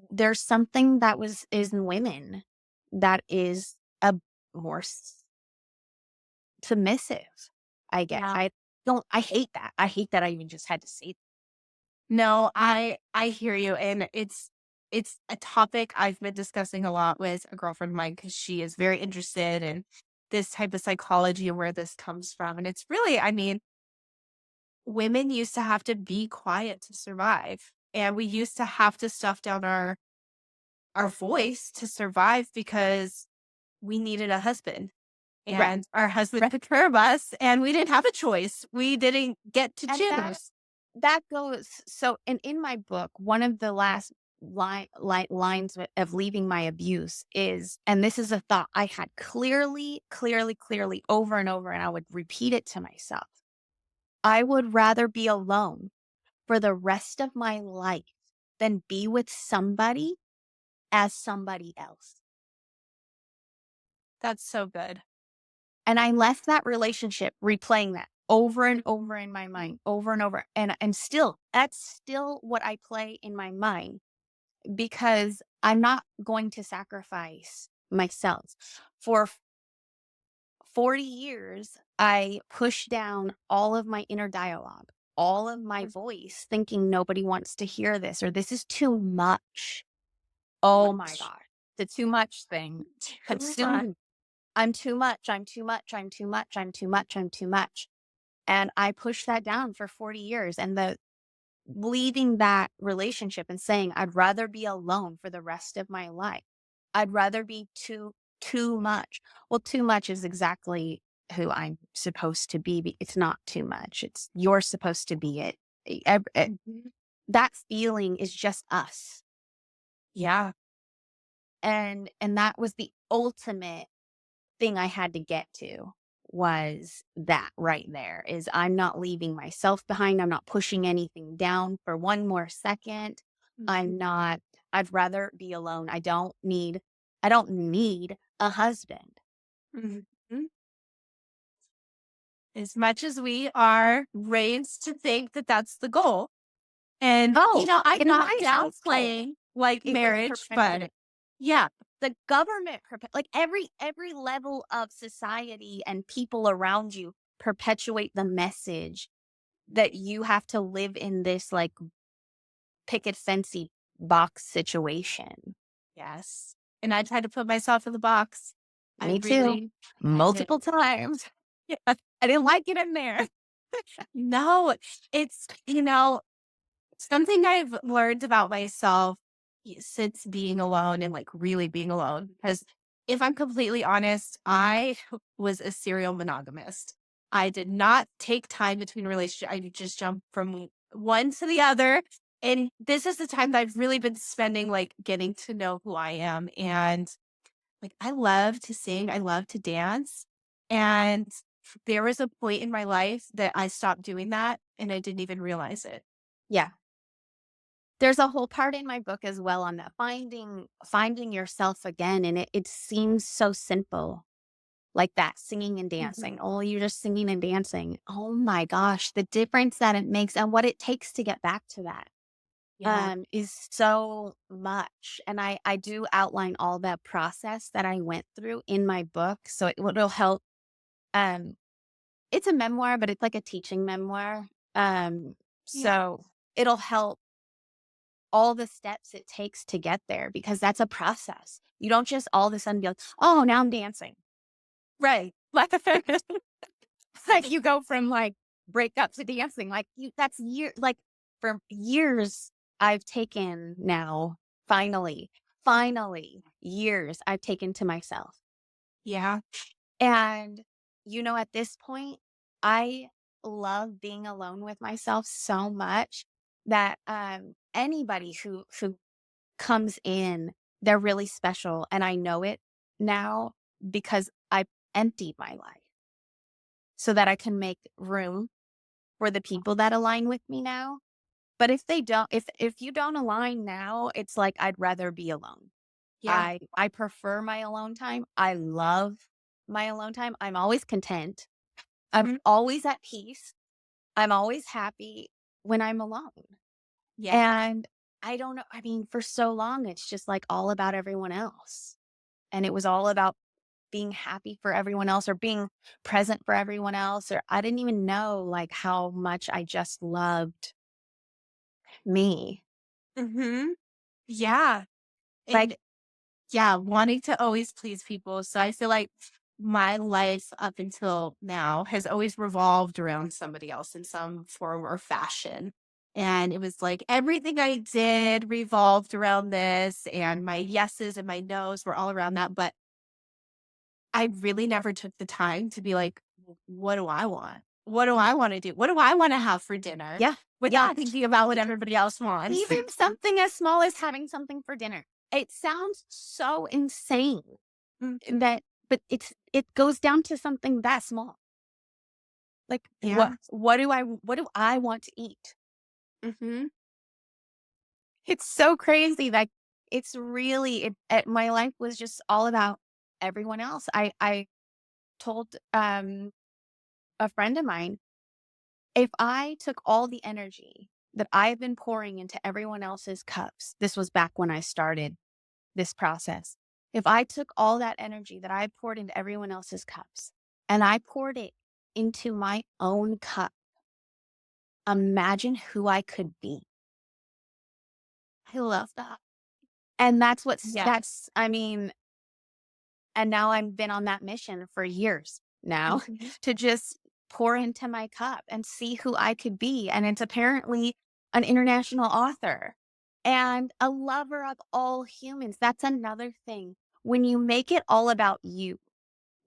there's something is in women that is a more submissive, I guess. Yeah. I hate that. I hate that I even just had to say No, I hear you, and it's a topic I've been discussing a lot with a girlfriend of mine because she is very interested in this type of psychology and where this comes from. And it's really, I mean, women used to have to be quiet to survive, and we used to have to stuff down our voice to survive because we needed a husband. right. And our husband took care of us, and we didn't have a choice. We didn't get to And choose. that goes so and in my book, one of the last lines of leaving my abuse is, and this is a thought I had clearly over and over, and I would repeat it to myself. I would rather be alone for the rest of my life than be with somebody as somebody else. That's so good. And I left that relationship replaying that over and over in my mind, over and over. And still, that's still what I play in my mind because I'm not going to sacrifice myself. For 40 years, I pushed down all of my inner dialogue, all of my voice, thinking nobody wants to hear this or this is too much. Oh my God. The too much thing consumed. I'm too much. I'm too much. I'm too much. I'm too much. I'm too much. And I pushed that down for 40 years. And leaving that relationship and saying, I'd rather be alone for the rest of my life. I'd rather be too much. Well, too much is exactly who I'm supposed to be. It's not too much. You're supposed to be it. Mhm. That feeling is just us. Yeah. And that was the ultimate thing I had to get to was that right there is I'm not leaving myself behind. I'm not pushing anything down for one more second. Mhm. I'd rather be alone. I don't need a husband. Mhm. As much as we are raised to think that that's the goal. And, Oh, I'm in not my household, downplaying like it was marriage, but perpetuated. yeah, the government, like every level of society and people around you perpetuate the message that you have to live in this like picket fencey box situation. Yes. And I tried to put myself in the box. I Me too. really, I did. Multiple times. Yeah. I didn't like it in there. No, it's, something I've learned about myself since being alone and like really being alone. Because if I'm completely honest, I was a serial monogamist. I did not take time between relationships. I would just jump from one to the other. And this is the time that I've really been spending like getting to know who I am. And like I love to sing, I love to dance. And there was a point in my life that I stopped doing that and I didn't even realize it. Yeah. There's a whole part in my book as well on that, finding yourself again, and it seems so simple, like that, singing and dancing. Mhm. Oh, you're just singing and dancing. Oh my gosh, the difference that it makes and what it takes to get back to that, Yeah. is so much. And I do outline all that process that I went through in my book, so it'll help. Um, it's a memoir, but it's like a teaching memoir. Um, Yeah. so it'll help all the steps it takes to get there because that's a process. You don't just all of a sudden be like, "Oh, now I'm dancing." Right. Like you go from like breakup to dancing. Like that's like for years I've taken now, finally, years I've taken to myself. Yeah. And at this point, I love being alone with myself so much that anybody who comes in, they're really special. And I know it now because I emptied my life so that I can make room for the people that align with me now. But if they don't, if you don't align now, it's like I'd rather be alone. Yeah. I prefer my alone time. I love my alone time. I'm always content. I'm Mhm. always at peace. I'm always happy when I'm alone. Yeah. And I don't know. I mean, for so long, it's just like all about everyone else. And it was all about being happy for everyone else or being present for everyone else. Or I didn't even know like how much I just loved me. Mhm. Yeah. Like, And yeah, wanting to always please people. So I feel like my life up until now has always revolved around somebody else in some form or fashion. And it was like everything I did revolved around this, and my yeses and my nos were all around that. But I really never took the time to be like, what do I want? What do I want to do? What do I want to have for dinner yeah, yeah. without thinking about what everybody else wants? Even something as small as having something for dinner. It sounds so insane Mm, but it goes down to something that small. Like yeah. what do I want to eat? Hmm. It's so crazy. Like it's really my life was just all about everyone else. I told a friend of mine, if I took all the energy that I've been pouring into everyone else's cups, this was back when I started this process. If I took all that energy that I poured into everyone else's cups and I poured it into my own cup, imagine who I could be. I love that. And Yeah. I mean, and now I've been on that mission for years now Mhm. to just pour into my cup and see who I could be. And it's apparently an international author and a lover of all humans. That's another thing. When you make it all about you,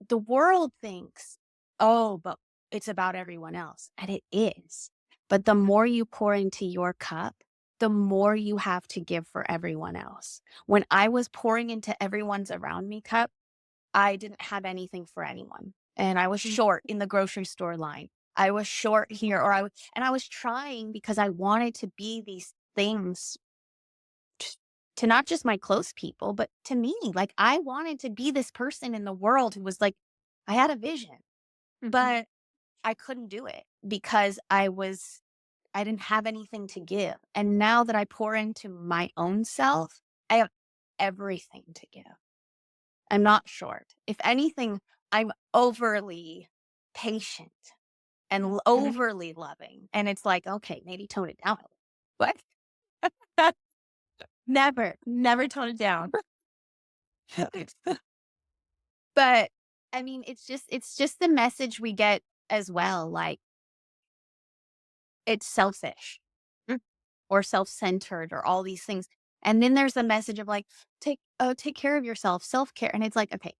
the world thinks, oh, but it's about everyone else. And it is. But the more you pour into your cup, the more you have to give for everyone else. When I was pouring into everyone's around me cup, I didn't have anything for anyone. And I was Mm. short in the grocery store line. I was short here, and I was trying because I wanted to be these things to not just my close people, but to me. Like I wanted to be this person in the world who was like, I had a vision, Mhm. but I couldn't do it because I didn't have anything to give. And now that I pour into my own self, I have everything to give. I'm not short. If anything, I'm overly patient and overly loving. And it's like, okay, maybe tone it down a little. But Never tone it down. but I mean, it's just the message we get as well. Like, it's selfish or self-centered or all these things. And then there's the message of like, take care of yourself, self-care. And it's like, okay,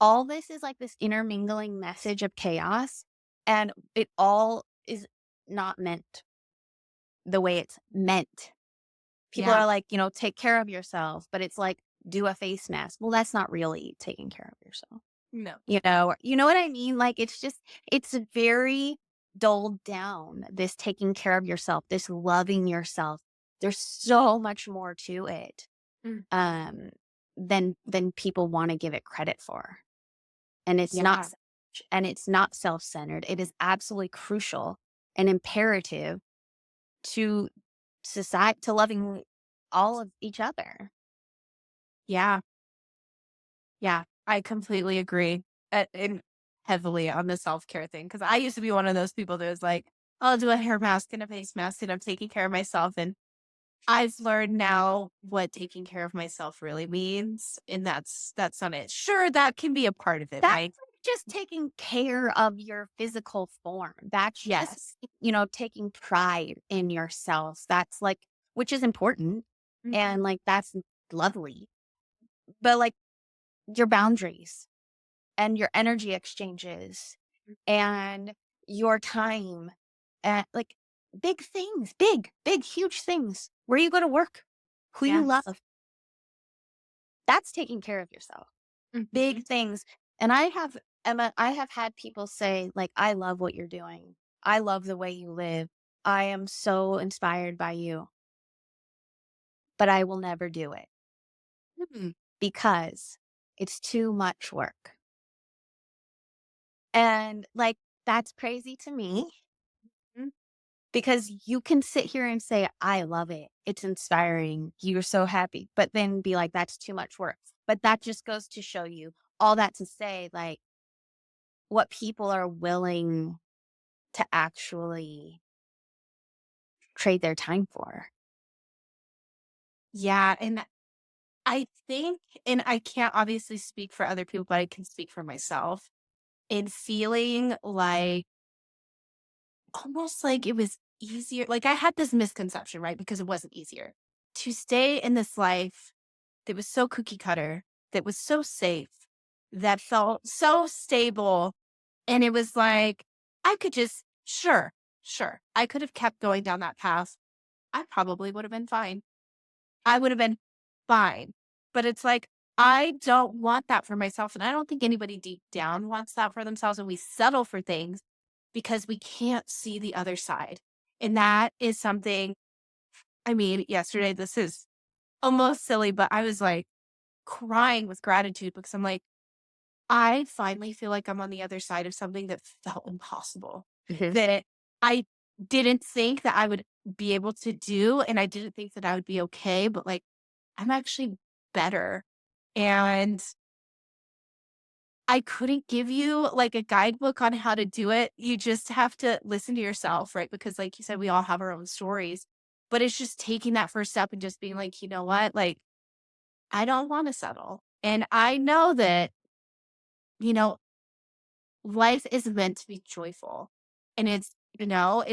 all this is like this intermingling message of chaos, and it all is not meant the way it's meant. People Yeah. are like, take care of yourself, but it's like, do a face mask. Well, that's not really taking care of yourself. No. You know what I mean? Like, it's very dulled down, this taking care of yourself, this loving yourself. There's so much more to it Mm. than people want to give it credit for. And it's Yeah. not selfish, and it's not self-centered. It is absolutely crucial and imperative to society, to loving all of each other. Yeah. Yeah. I completely agree. And heavily on the self-care thing. Cause I used to be one of those people that was like, I'll do a hair mask and a face mask and I'm taking care of myself. And I've learned now what taking care of myself really means. And that's not it. Sure, that can be a part of it, That's right? just taking care of your physical form. That's just, Yes. taking pride in yourself. That's like, which is important. Mhm. And like, that's lovely. But like, your boundaries and your energy exchanges and your time and like big things, big, huge things. Where you go to work, who you Yes. love. That's taking care of yourself. Mhm. Big things. And Emma, I have had people say, like, I love what you're doing. I love the way you live. I am so inspired by you, but I will never do it Mhm. because it's too much work. And like, that's crazy to me Mhm. because you can sit here and say, I love it. It's inspiring. You're so happy. But then be like, that's too much work. But that just goes to show you all that to say, like, what people are willing to actually trade their time for. Yeah. And I think, and I can't obviously speak for other people, but I can speak for myself in feeling like almost like it was easier. Like I had this misconception, right? Because it wasn't easier to stay in this life that was so cookie cutter, that was so safe, that felt so stable. And it was like, I could just, sure, I could have kept going down that path. I probably would have been fine. I would have been fine. But it's like, I don't want that for myself. And I don't think anybody deep down wants that for themselves. And we settle for things because we can't see the other side. And that is something, I mean, yesterday, this is almost silly, but I was like crying with gratitude because I'm like, I finally feel like I'm on the other side of something that felt impossible, that I didn't think that I would be able to do. And I didn't think that I would be okay, but like, I'm actually better. And I couldn't give you like a guidebook on how to do it. You just have to listen to yourself, right? Because, like you said, we all have our own stories, but it's just taking that first step and just being like, you know what? Like, I don't want to settle. And I know that, you know, life is meant to be joyful and it's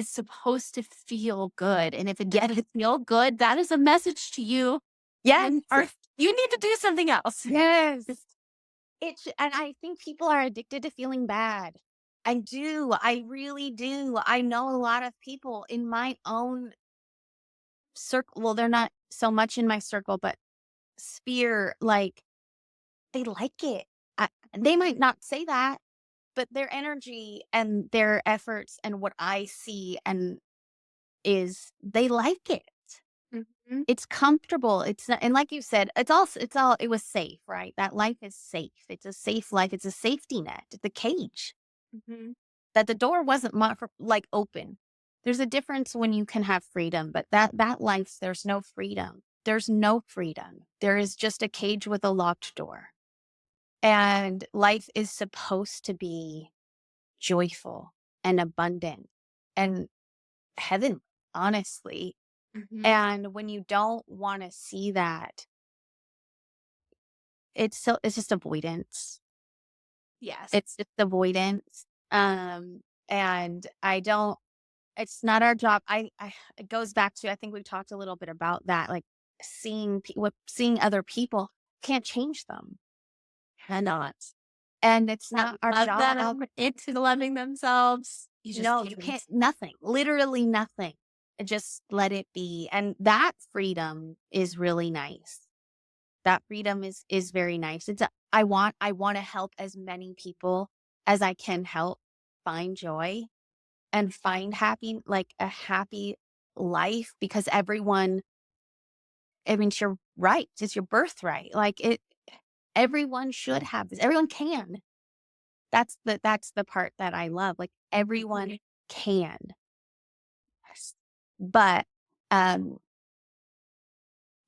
supposed to feel good. And if it doesn't feel good, that is a message to you. Yes. Or you need to do something else. Yes. And I think people are addicted to feeling bad. I do. I really do. I know a lot of people in my own circle. Well, they're not so much in my circle, but sphere, like, they like it. They might not say that, but their energy and their efforts and what I see and is they like it. Mhm. It's comfortable. It's not, and like you said, it was safe, right? That life is safe. It's a safe life. It's a safety net. It's a cage Mhm. that the door wasn't like open. There's a difference when you can have freedom, but that life, there's no freedom. There's no freedom. There is just a cage with a locked door. And life is supposed to be joyful and abundant and heavenly, honestly. Mhm. And when you don't want to see that, it's just avoidance. Yes. It's just avoidance. And I don't it's not our job. It goes back to, I think we've talked a little bit about that, like seeing other people can't change them. Cannot. And it's Can't not our love job. them into loving themselves. You just No, you can't, can't. nothing, literally nothing. Just let it be. And that freedom is really nice. That freedom is very nice. I want to help as many people as I can help find joy and find a happy life, because I mean, it's your right. It's your birthright. Everyone should have this. Everyone can. That's the part that I love. Like, everyone can. Yes. But um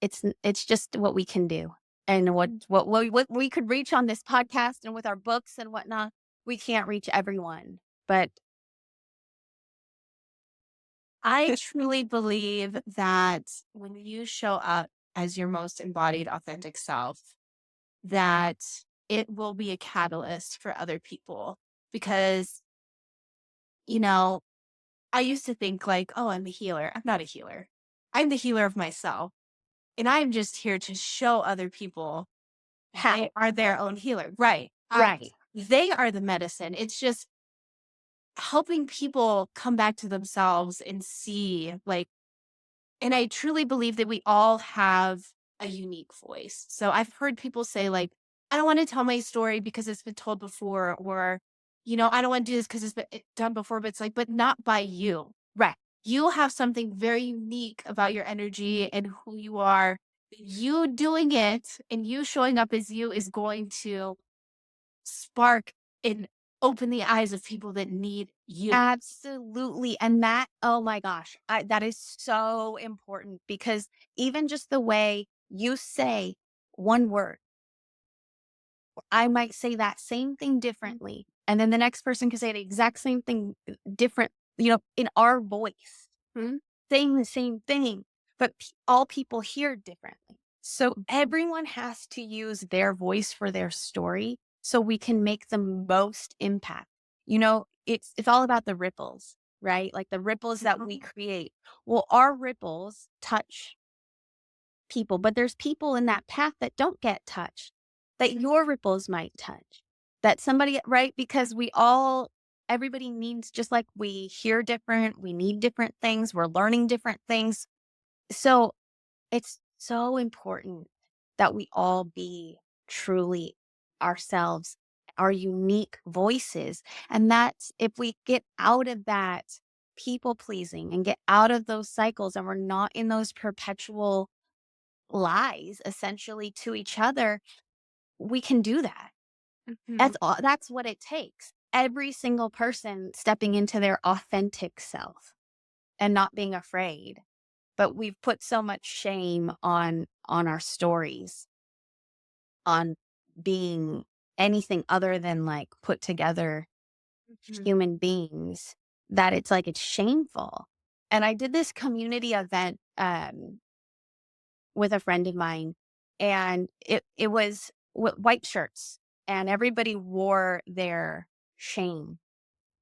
it's just what we can do. And what we could reach on this podcast and with our books and whatnot, we can't reach everyone. But I truly believe that when you show up as your most embodied, authentic self, that it will be a catalyst for other people. Because, you know, I used to think like, oh, I'm a healer. I'm not a healer. I'm the healer of myself. And I'm just here to show other people how? they are their own healer. Right. Right. They are the medicine. It's just helping people come back to themselves and see, like, and I truly believe that we all have a unique voice. So I've heard people say, like, I don't want to tell my story because it's been told before, or, I don't want to do this because it's been done before, but it's like, but not by you. Right. You have something very unique about your energy and who you are. You doing it and you showing up as you is going to spark and open the eyes of people that need you. Absolutely. And that, oh my gosh, that is so important, because even just the way you say one word, I might say that same thing differently. And then the next person could say the exact same thing different, in our voice, Mhm. saying the same thing, but all people hear differently. So everyone has to use their voice for their story so we can make the most impact. It's all about the ripples, right? Like the ripples that we create. Well, our ripples touch people, but there's people in that path that don't get touched, that your ripples might touch, that somebody, right? Because everybody needs, just like we hear different, we need different things, we're learning different things. So it's so important that we all be truly ourselves, our unique voices. And that's, if we get out of that people pleasing and get out of those cycles, and we're not in those perpetual lies essentially to each other, we can do that. Mhm. That's what it takes. Every single person stepping into their authentic self and not being afraid. But we've put so much shame on our stories, on being anything other than like put together Mhm. human beings, that it's shameful. And I did this community event with a friend of mine, and it was white shirts, and everybody wore their shame.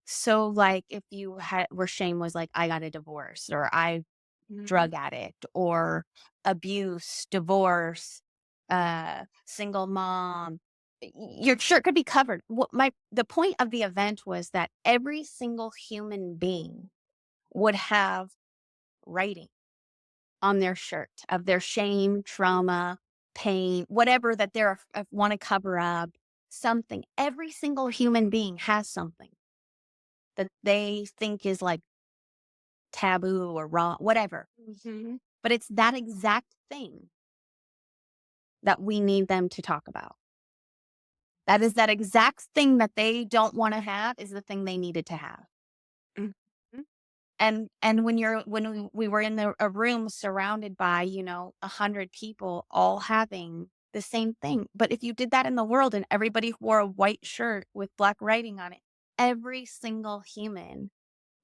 So, like, if you had where shame was like, I got a divorce, or I Mhm. drug addict, or abuse, divorce, single mom, your shirt could be covered. The point of the event was that every single human being would have writing on their shirt of their shame, trauma, pain, whatever that they're want to cover up, something. Every single human being has something that they think is like taboo or wrong, whatever. Mhm. But it's that exact thing that we need them to talk about. That is that exact thing that they don't want to have is the thing they needed to have. Mhm. And when we were in a room surrounded by 100 people all having the same thing. But if you did that in the world and everybody wore a white shirt with black writing on it, every single human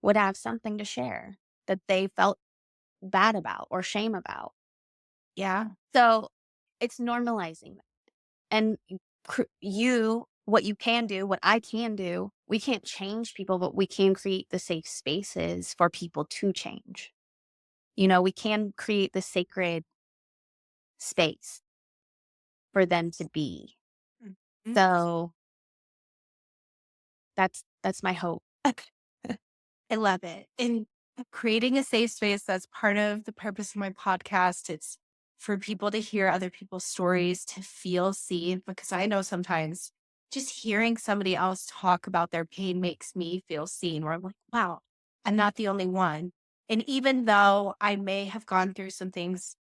would have something to share that they felt bad about or shame about. Yeah. So it's normalizing that. And what you can do, what I can do, we can't change people, but we can create the safe spaces for people to change. We can create the sacred space for them to be. Mhm. So that's my hope. I love it. And creating a safe space, that's part of the purpose of my podcast. It's for people to hear other people's stories, to feel seen, because I know sometimes just hearing somebody else talk about their pain makes me feel seen, where I'm like, wow, I'm not the only one. And even though I may have gone through some things,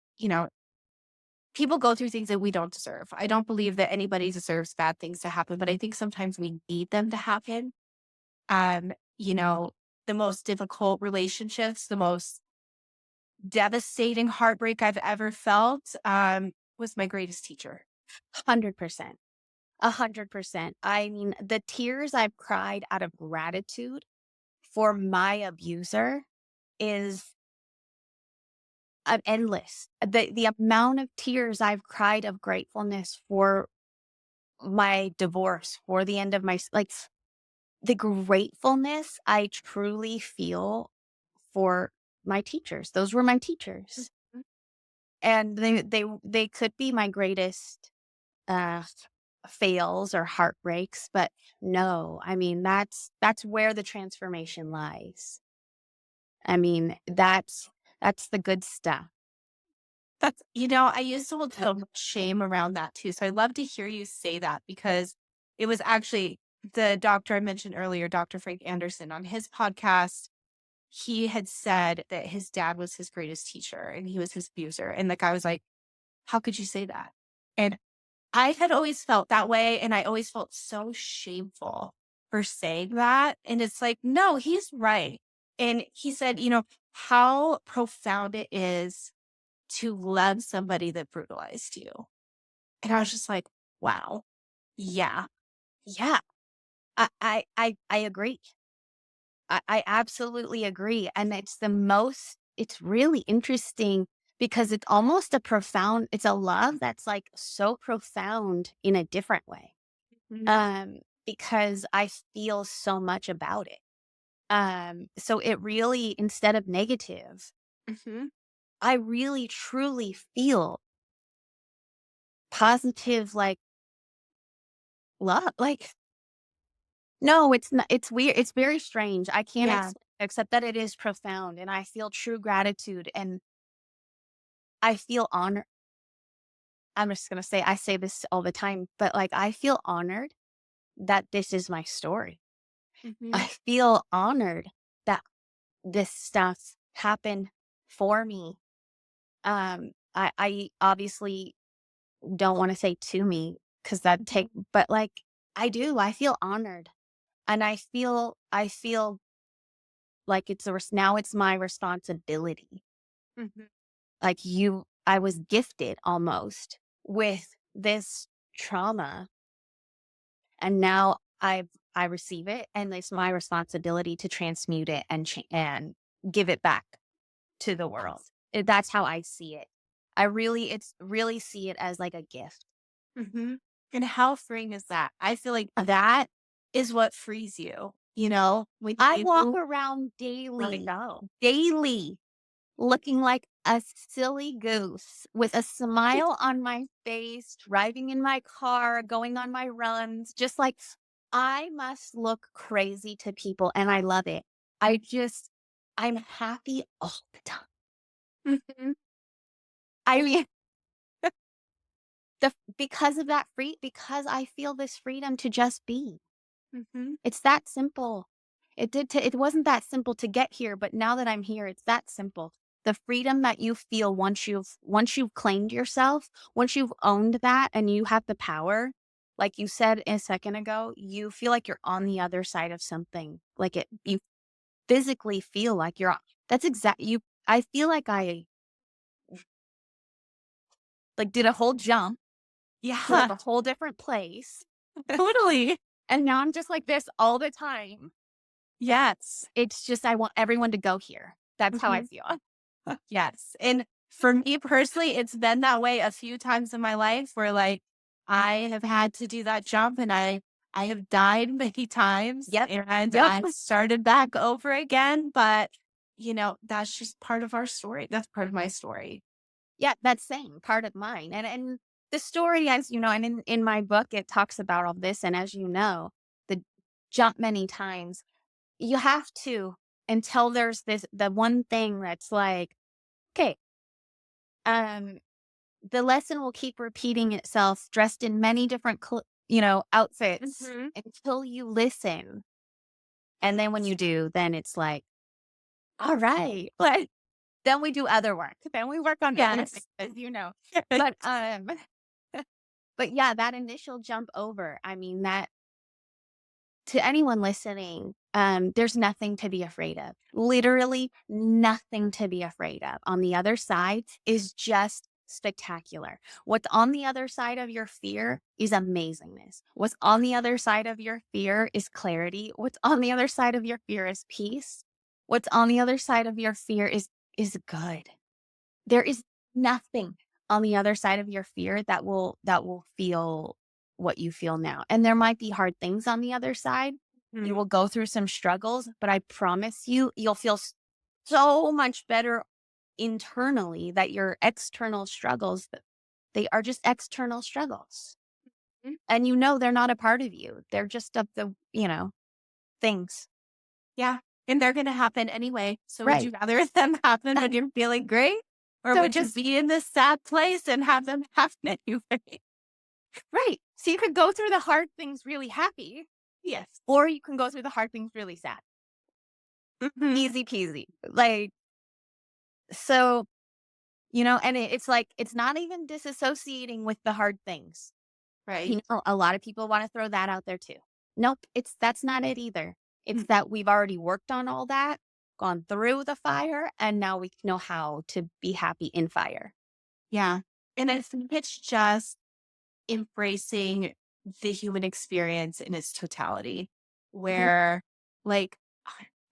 people go through things that we don't deserve. I don't believe that anybody deserves bad things to happen, but I think sometimes we need them to happen. um, you know, the most difficult relationships, the most devastating heartbreak I've ever felt, was my greatest teacher. 100%. 100%. I mean, the tears I've cried out of gratitude for my abuser is endless. The amount of tears I've cried of gratefulness for my divorce, for the end of like the gratefulness I truly feel for my teachers. Those were my teachers. Mhm. And they could be my greatest uh fails or heartbreaks, but no, I mean that's where the transformation lies. I mean, that's the good stuff. I used to hold so much shame around that too. So I love to hear you say that, because it was actually the doctor I mentioned earlier, Dr. Frank Anderson, on his podcast. He had said that his dad was his greatest teacher and he was his abuser. And the guy was like, how could you say that? And I had always felt that way, and I always felt so shameful for saying that, and it's like, no, he's right. And he said, how profound it is to love somebody that brutalized you. And I was just like, wow. Yeah. Yeah, I agree. I absolutely agree. And it's really interesting because it's a love that's like so profound in a different way. Mhm. Because I feel so much about it. So it really, instead of negative, Mhm. I really truly feel positive, like love. Like, no, it's not, it's weird. It's very strange. I can't Yeah. except that it is profound and I feel true gratitude and I feel honor. I'm just going to say, I say this all the time, but like, I feel honored that this is my story. Mhm. I feel honored that this stuff happened for me. I obviously don't want to say to me because but like I do, I feel honored and I feel like now it's my responsibility. Mhm. Like I was gifted almost with this trauma and now I receive it and it's my responsibility to transmute it and give it back to the world. That's how I see it. It's really see it as like a gift. Mhm. And how freeing is that? I feel like that is what frees you, when I walk you around let it go. daily, looking like a silly goose with a smile on my face, driving in my car, going on my runs, just like I must look crazy to people and I love it. I'm happy all the time. Mhm. I mean, because of because I feel this freedom to just be. Mhm. It's that simple. It wasn't that simple to get here, but now that I'm here, it's that simple. The freedom that you feel once you've claimed yourself, once you've owned that and you have the power, like you said a second ago, you feel like you're on the other side of something. Like you physically feel like that's exact you I feel like I like did a whole jump to like Yeah, a whole different place. totally. And now I'm just like this all the time. Yes. It's just, I want everyone to go here. That's how I Mhm. feel. Yes. And for me personally, it's been that way a few times in my life where like I have had to do that jump and I have died many times Yep. and Yep. I've started back over again. But that's just part of our story. That's part of my story. Yeah, that's same part of mine. And the story, as you know, and in my book it talks about all this. And as you know, the jump many times, you have to, until there's the one thing that's like, okay, um, the lesson will keep repeating itself, dressed in many different outfits Hmm. until you listen. And then when you do, then it's like, all right. But then we do other work. Then we work on other things, Yes. as you know. But but yeah, that initial jump over, I mean, that, to anyone listening, there's nothing to be afraid of. Literally nothing to be afraid of. On the other side is just spectacular. What's on the other side of your fear is amazingness. What's on the other side of your fear is clarity. What's on the other side of your fear is peace. What's on the other side of your fear is good. There is nothing on the other side of your fear that will feel what you feel now. And there might be hard things on the other side. You Mhm. will go through some struggles, but I promise you, you'll feel so much better internally, that your external struggles, they are just external struggles. Mhm. And they're not a part of you. They're just of the things. Yeah. And they're going to happen anyway. So would Right. you rather them happen when you're feeling great? Or So would you just be in this sad place and have them happen anyway? right. So you could go through the hard things really happy, Yes. or you can go through the hard things really sad. Mhm. Easy peasy. Like, so, and it's like, it's not even disassociating with the hard things. Right. A lot of people want to throw that out there too. Nope, that's not it either. It's Mm. that we've already worked on all that, gone through the fire, and now we know how to be happy in fire. Yeah. And I think it's just embracing the human experience in its totality, Mhm. where, like,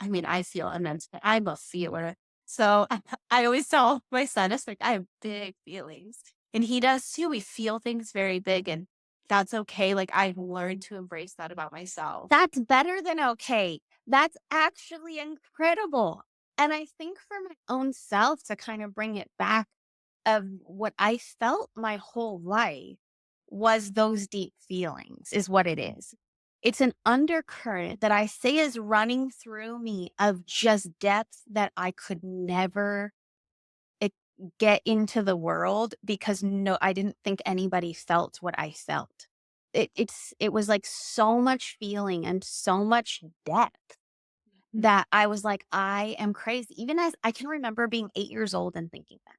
I mean, I feel immense. I'm a feeler. So I always tell my son, it's like, I have big feelings. And he does too. We feel things very big, and that's okay. Like, I've learned to embrace that about myself. That's better than okay. That's actually incredible. And I think for my own self, to kind of bring it back, of what I felt my whole life was those deep feelings, is what it is. It's an undercurrent that I say is running through me, of just depth that I could never e- get into the world, because no, I didn't think anybody felt what I felt. It was like so much feeling and so much depth, Mhm. that I was like, I am crazy. Even as I can remember being 8 years old and thinking that.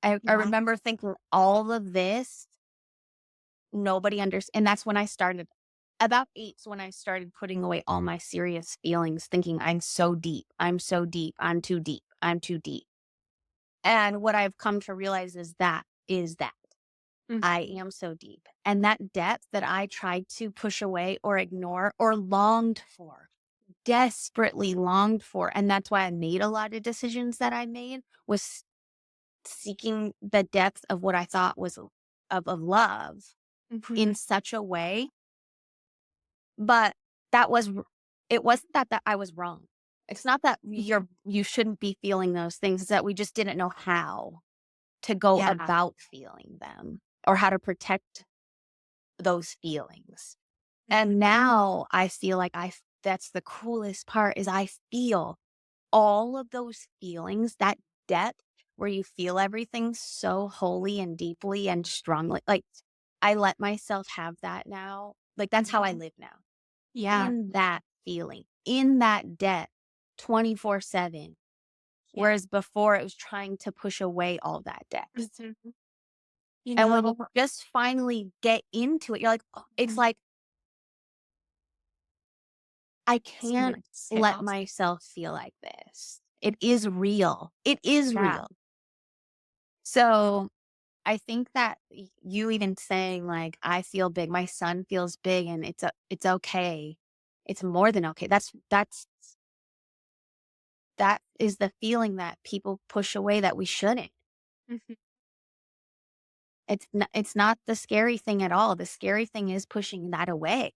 I Yeah. remember thinking all of this, nobody understands. And that's when I started, about 8's when I started putting away all my serious feelings, thinking I'm so deep. I'm so deep. I'm too deep. I'm too deep. And what I've come to realize is that Mhm. I am so deep. And that depth that I tried to push away or ignore or longed for, desperately longed for. And that's why I made a lot of decisions that I made, was seeking the depth of what I thought was of love in Mhm. such a way. But that was it wasn't that I was wrong. It's not that you shouldn't be feeling those things. It's that we just didn't know how to go Yeah. about feeling them, or how to protect those feelings. And now I feel like that's the coolest part, is I feel all of those feelings, that depth where you feel everything so wholly and deeply and strongly. Like, I let myself have that now. Like, that's how I live now. Yeah. In that feeling, in that depth, 24/7. Yeah. Whereas before it was trying to push away all that depth. Mhm. You And when you know, just finally get into it, you're like, oh, it's Mhm. like, I can't Experience let chaos. myself feel like this. It is real. It is Yeah. real. So I think that you even saying like, I feel big, my son feels big and it's okay. It's more than okay. That is the feeling that people push away that we shouldn't. Mhm. It's not the scary thing at all. The scary thing is pushing that away.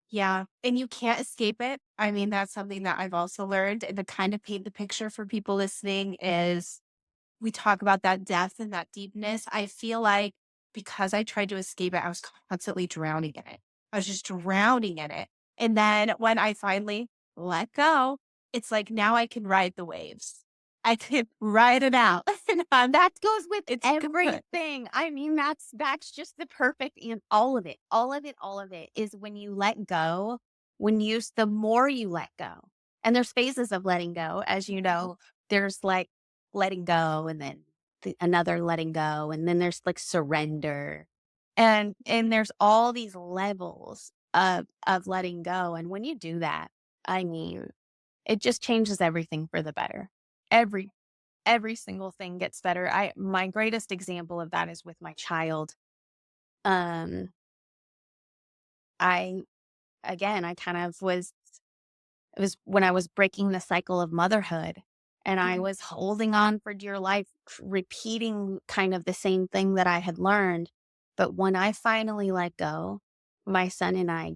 Yeah, and you can't escape it. I mean, that's something that I've also learned, and to kind of paint the picture for people listening is we talk about that depth and that deepness. I feel like because I tried to escape it, I was constantly drowning in it. I was just drowning in it. And then when I finally let go, it's like now I can ride the waves. I can ride it out. And That goes with it's good. everything. I mean, that's just the perfect and all of it. All of it is when you let go, the more you let go. And there's phases of letting go, as you know. There's like letting go and then another letting go and then there's like surrender. And there's all these levels of letting go, and when you do that, I mean, it just changes everything for the better. Every every single thing gets better. My greatest example of that is with my child. Um, I I kind of was it was when I was breaking the cycle of motherhood and I Mhm. was holding on for dear life, repeating kind of the same thing that I had learned. But when I finally let go, my son and I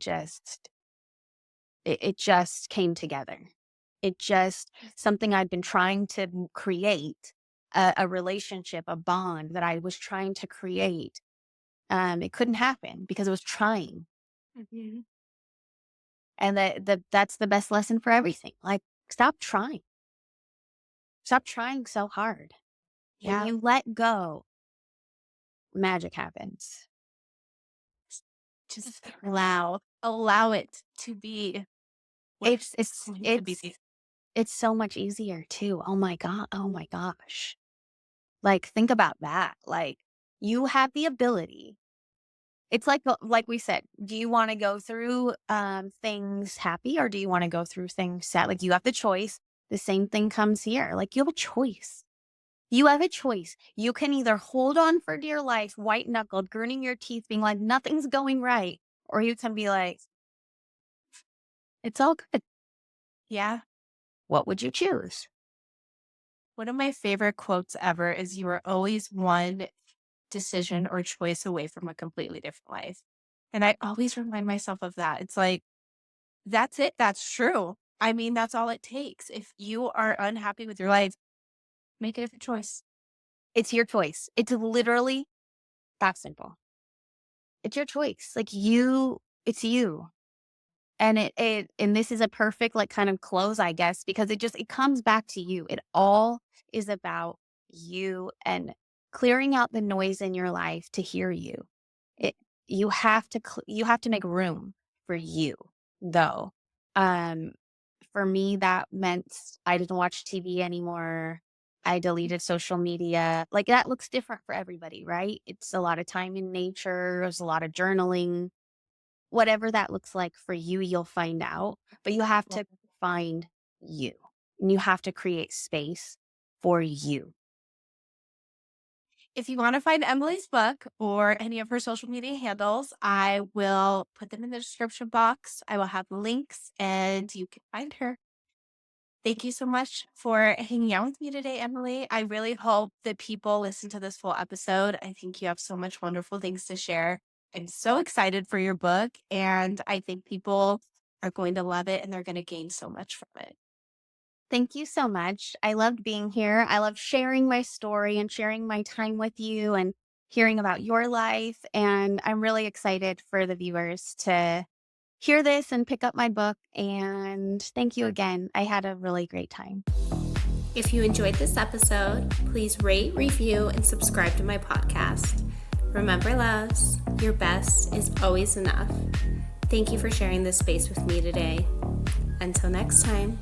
it just came together. It just something I'd been trying to create, a relationship, a bond that I was trying to create. It couldn't happen because it was trying. Mhm. And that's the best lesson for everything. Like, stop trying. Stop trying so hard. When Yeah. you let go, magic happens. Just allow it to be what It's it's it's going to be. it's it's so much easier too. Oh my god. Oh my gosh. Like, think about that. Like, you have the ability. It's like we said, do you wanna go through, things happy or do you wanna go through things sad? Like, you have the choice. The same thing comes here. Like, you have a choice. You have a choice. You can either hold on for dear life, white knuckled, gritting your teeth, being like, nothing's going right, or you can be like, it's all good. Yeah. What would you choose? One of my favorite quotes ever is you are always one decision or choice away from a completely different life. And I always remind myself of that. It's like, that's it. That's true. I mean, that's all it takes. If you are unhappy with your life, make a different choice. It's your choice. It's literally that simple. It's your choice. Like, it's you. And and this is a perfect like kind of close, I guess, because it comes back to you. It all is about you and clearing out the noise in your life to hear you. It you have to make room for you, though. Um, for me, that meant I didn't watch TV anymore. I deleted social media. Like, that looks different for everybody, right? It's a lot of time in nature. There's a lot of journaling. Whatever that looks like for you, you'll find out, but you have to find you, and you have to create space for you. If you want to find Emily's book or any of her social media handles, I will put them in the description box. I will have links and you can find her. Thank you so much for hanging out with me today, Emily. I really hope that people listen to this full episode. I think you have so much wonderful things to share. I'm so excited for your book, and I think people are going to love it and they're going to gain so much from it. Thank you so much. I loved being here. I love sharing my story and sharing my time with you and hearing about your life, and I'm really excited for the viewers to hear this and pick up my book, and thank you again. I had a really great time. If you enjoyed this episode, please rate, review, and subscribe to my podcast. Remember, loves, your best is always enough. Thank you for sharing this space with me today. Until next time.